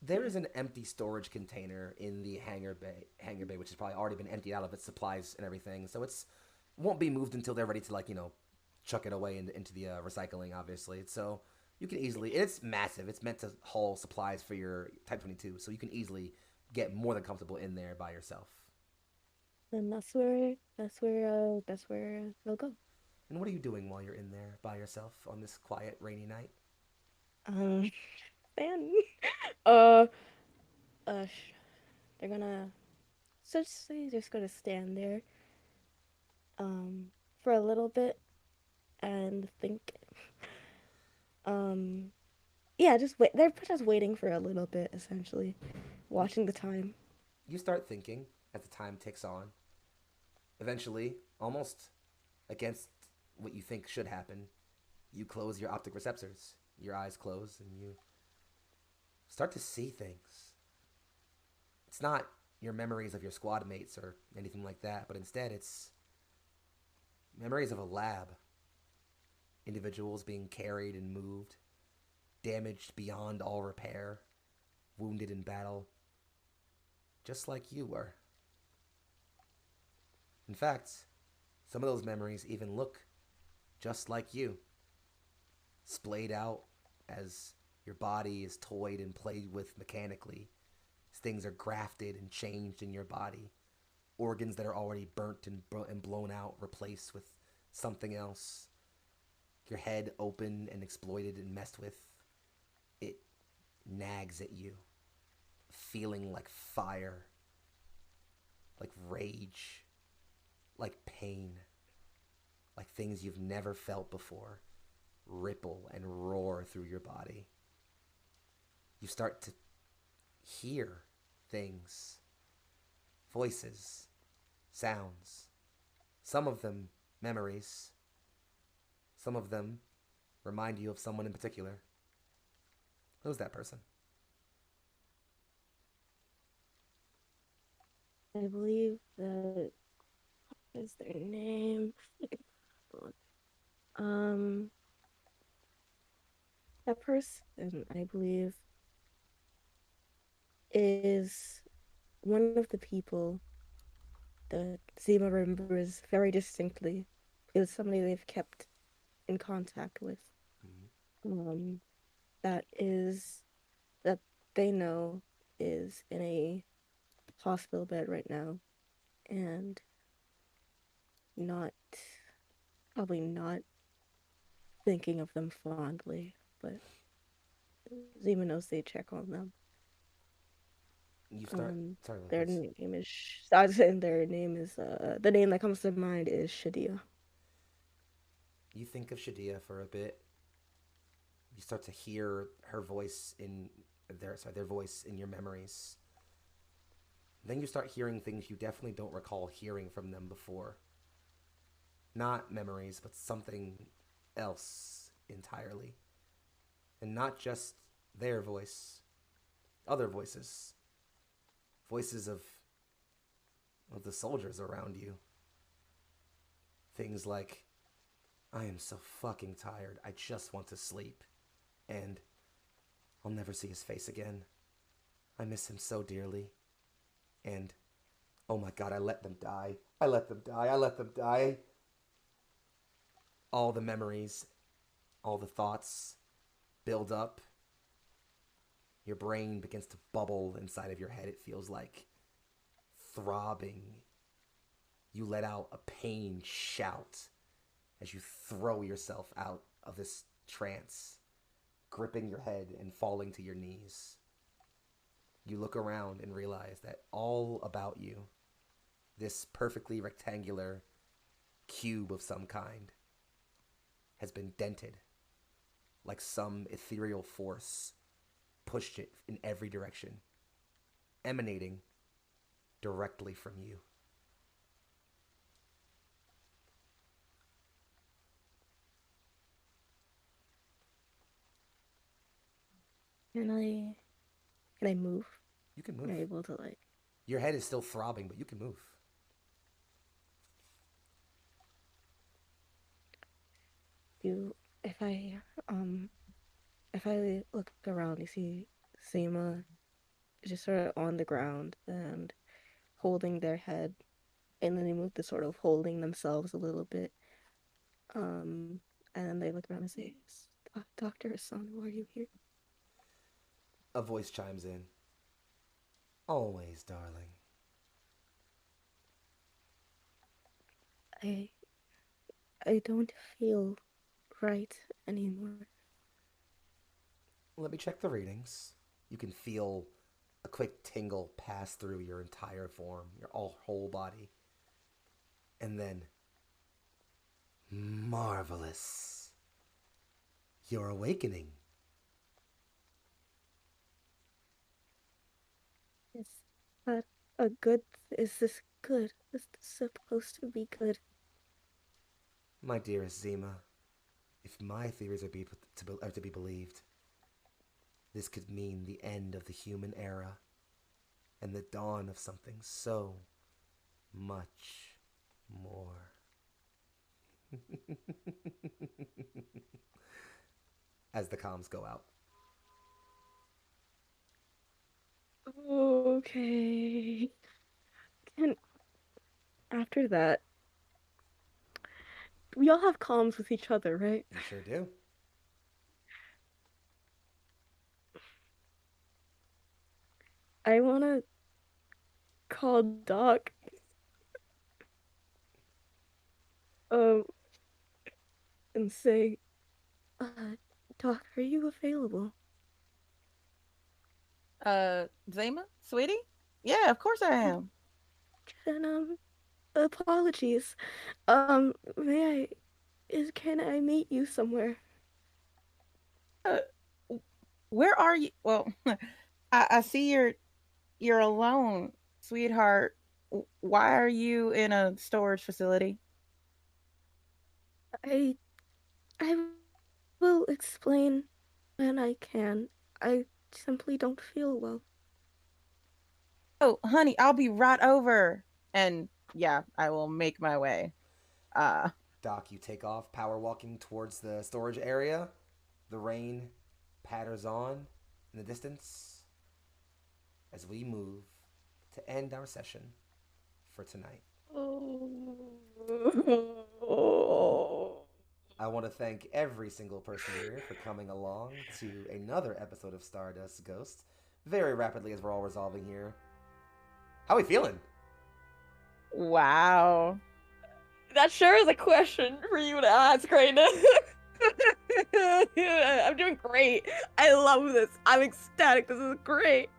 There is an empty storage container in the hangar bay, which has probably already been emptied out of its supplies and everything. So won't be moved until they're ready to chuck it away into the recycling, obviously. So you can easily, it's massive. It's meant to haul supplies for your Type 22, so you can easily get more than comfortable in there by yourself. And that's where they'll go. And what are you doing while you're in there by yourself on this quiet, rainy night? Then, they're gonna, just gonna stand there, for a little bit, and think. Yeah, just wait. They're just waiting for a little bit, essentially, watching the time. You start thinking as the time ticks on. Eventually, almost against what you think should happen, you close your optic receptors. Your eyes close and you start to see things. It's not your memories of your squad mates or anything like that, but instead it's memories of a lab. Individuals being carried and moved, damaged beyond all repair, wounded in battle, just like you were. In fact, some of those memories even look just like you, splayed out as your body is toyed and played with mechanically, as things are grafted and changed in your body, organs that are already burnt and blown out replaced with something else, your head open and exploited and messed with. It nags at you. feeling like fire, like rage, like pain, like things you've never felt before ripple and roar through your body. You start to hear things, voices, sounds, some of them memories, some of them remind you of someone in particular. Who's that person? I believe that is their name. Um, that person, I believe, is one of the people that Zima remembers very distinctly. It was somebody they've kept in contact with. Um, that is that they know is in a hospital bed right now, and not probably not thinking of them fondly, but Zima knows they check on them. You start. Sorry, Their please. name is. I was saying their name is. The name that comes to mind is Shadia. You think of Shadia for a bit. You start to hear her voice in their voice in your memories. Then you start hearing things you definitely don't recall hearing from them before. Not memories, but something else entirely. And not just their voice, other voices. Voices of the soldiers around you. Things like, I am so fucking tired, I just want to sleep. And I'll never see his face again. I miss him so dearly. And, oh my god, I let them die. I let them die. I let them die. All the memories, all the thoughts build up. Your brain begins to bubble inside of your head. It feels like throbbing. You let out a pain shout as you throw yourself out of this trance, gripping your head and falling to your knees. You look around and realize that all about you, this perfectly rectangular cube of some kind, has been dented, like some ethereal force pushed it in every direction, emanating directly from you. Can I move? You can Am move. I able to like? Your head is still throbbing, but you can move. Do if I um if I look around, you see Seema just sort of on the ground and holding their head, and then they move to sort of holding themselves a little bit. Um, and then they look around and say, Doctor Asano, are you here? A voice chimes in. Always, darling. I I don't feel right anymore. Let me check the readings. You can feel a quick tingle pass through your entire form, your whole body. And then, marvelous. You're awakening. Is that a good? Is this good? Is this supposed to be good? My dearest Zima, if my theories are to be believed, this could mean the end of the human era and the dawn of something so much more. As the comms go out. Okay. And after that, we all have comms with each other, right? You sure do. I wanna call Doc. Um, and say, Doc, are you available? Zayma, sweetie? Yeah, of course I am. Then, apologies. Can I meet you somewhere? Uh, where are you? Well, I see you're alone, sweetheart. Why are you in a storage facility? I I will explain when I can. I simply don't feel well. Oh, honey, I'll be right over. And yeah, I will make my way. Uh, Doc, you take off, power walking towards the storage area. The rain patters on in the distance as we move to end our session for tonight. I want to thank every single person here for coming along to another episode of Stardust Ghost very rapidly as we're all resolving here. How are we feeling? wow. That sure is a question for you to ask right now. I'm doing great. I love this. I'm ecstatic. This is great.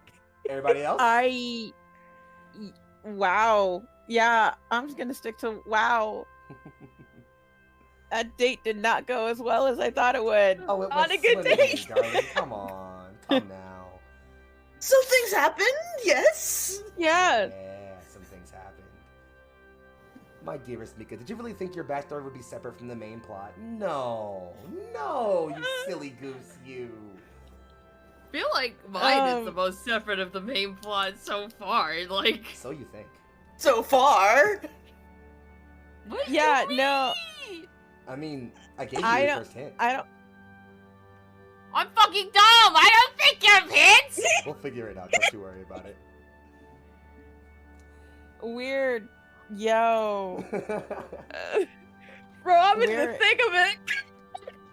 Everybody else? Wow. Yeah, I'm just gonna stick to wow. That date did not go as well as I thought it would. Oh, it was On a good swimmingly, day. darling. Come on. Come now. So things happen, yes? Yeah. Yeah, some things happened. My dearest Mika, did you really think your backstory would be separate from the main plot? No. No, you silly goose, you. I feel like mine is the Um, most separate of the main plot so far. Like, So you think. So far. what do Yeah, you no. mean? I mean, I gave you I your don't- first hint. I don't. I'm fucking dumb. I don't think you're hints. We'll figure it out. Don't you worry about it. Weird. Yo. Bro, I'm in the We're- thick of it.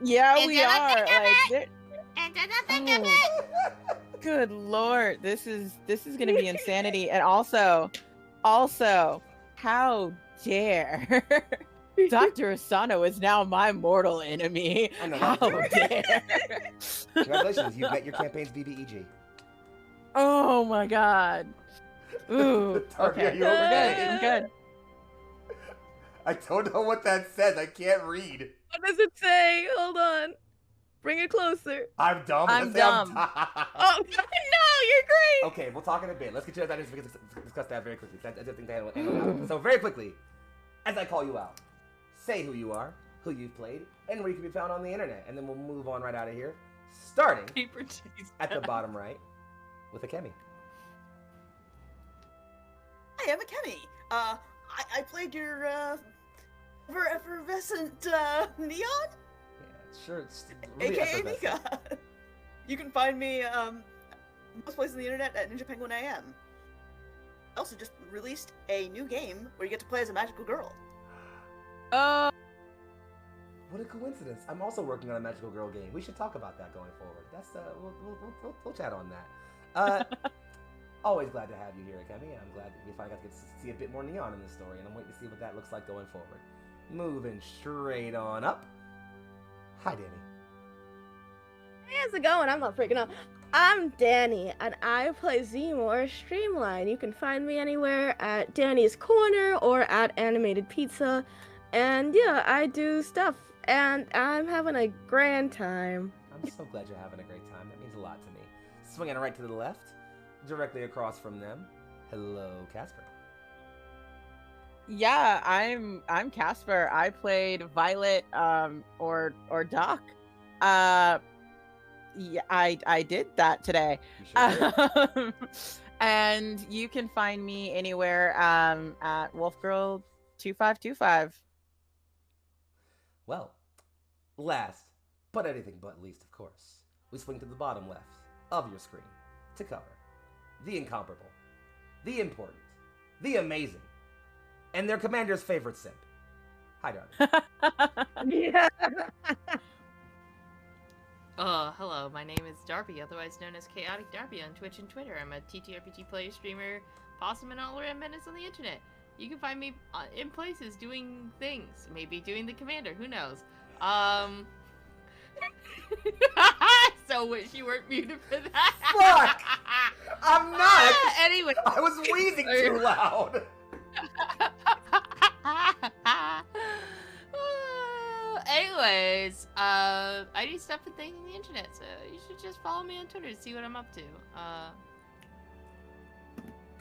Yeah, Is we there are. nothing of Like, it? And then I think of Oh. it. good lord, this is gonna be insanity. And also, how dare Dr. Asano is now my mortal enemy. I know, How that's right. dare. Congratulations, you've met your campaign's BBEG. Oh my god. Ooh. Darby, Okay. are you okay? I'm good. I don't know what that says. I can't read. What does it say? Hold on. Bring it closer. I'm dumb. I'm Let's say dumb. Oh, no, you're great. Okay, we'll talk in a bit. Let's get to that. Discuss that very quickly. That's the thing to handle. So very quickly, as I call you out, say who you are, who you've played, and where you can be found on the internet, and then we'll move on right out of here, starting Paper chase. at the bottom right with Akemi. Hi, I'm Akemi. I played your, effervescent, Neon? Yeah, sure. It's really AKA effervescent. Mika. You can find me, most places on the internet at Ninja Penguin AM. I also just released a new game where you get to play as a magical girl. What a coincidence! I'm also working on a magical girl game. We should talk about that going forward. That's we'll chat on that. Always glad to have you here, Akemi, and I'm glad that we finally got to see a bit more neon in this story, and I'm waiting to see what that looks like going forward. Moving straight on up. Hi, Danny. Hey, how's it going? I'm not freaking out. I'm Danny, and I play Zemore Streamline. You can find me anywhere at Danny's Corner or at Animated Pizza. And yeah, I do stuff, and I'm having a grand time. I'm so glad you're having a great time. That means a lot to me. Swinging right to the left, directly across from them. Hello, Casper. Yeah, I'm Casper. I played Violet, or Doc. Yeah, I did that today. You sure did. And you can find me anywhere at Wolfgirl2525. Well, last, but anything but least, of course, we swing to the bottom left of your screen to cover the incomparable, the important, the amazing, and their commander's favorite simp. Hi, darling. Yeah. Hello, my name is Darby, otherwise known as Chaotic Darby on Twitch and Twitter. I'm a TTRPG player, streamer, possum, and all around menace on the internet. You can find me in places doing things. Maybe doing the commander, who knows? So so wish you weren't muted for that. Fuck! I'm not! Anyway. I was wheezing too loud! Anyways, I do stuff and things on the internet, so you should just follow me on Twitter to see what I'm up to.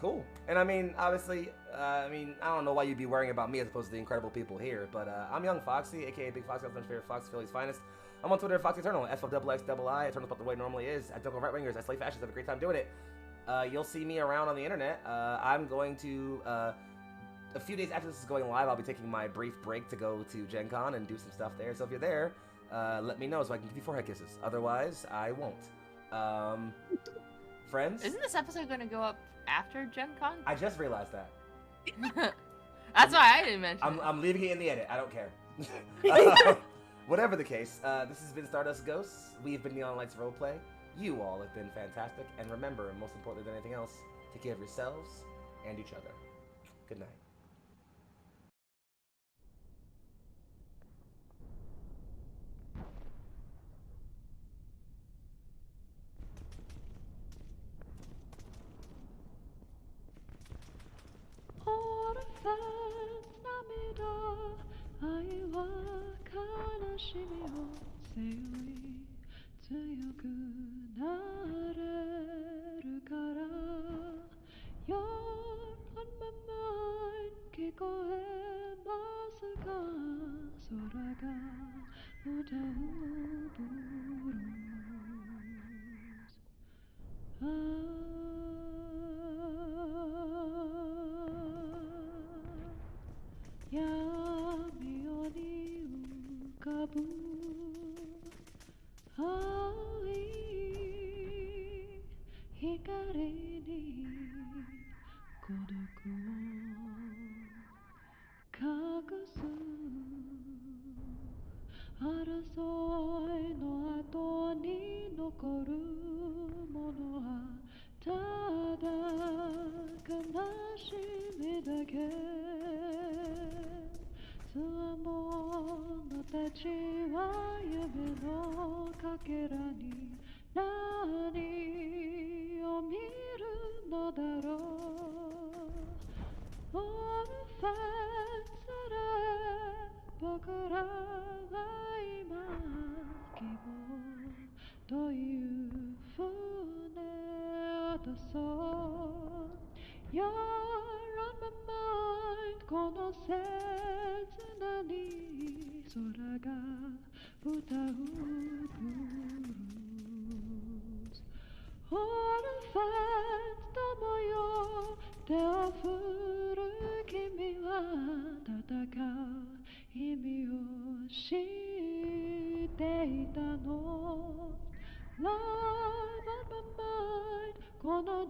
Cool. And I mean, obviously, I don't know why you'd be worrying about me as opposed to the incredible people here, but I'm Young Foxy, aka Big Foxy, my favorite Fox, Philly's finest. I'm on Twitter, Foxy Eternal, FFXXI, Eternal spelled the way it normally is. I don't go right-wingers, I slay fascists, have a great time doing it. You'll see me around on the internet. I'm going to, a few days after this is going live, I'll be taking my brief break to go to Gen Con and do some stuff there. So if you're there, let me know so I can give you forehead kisses. Otherwise, I won't. Friends? Isn't this episode going to go up after Gen Con? I just realized that. That's why I didn't mention it. I'm leaving it in the edit. I don't care. Whatever the case, this has been Stardust Ghosts. We've been Neon Lights Roleplay. You all have been fantastic. And remember, most importantly than anything else, take care of yourselves and each other. Good night. Love of my mind, gonna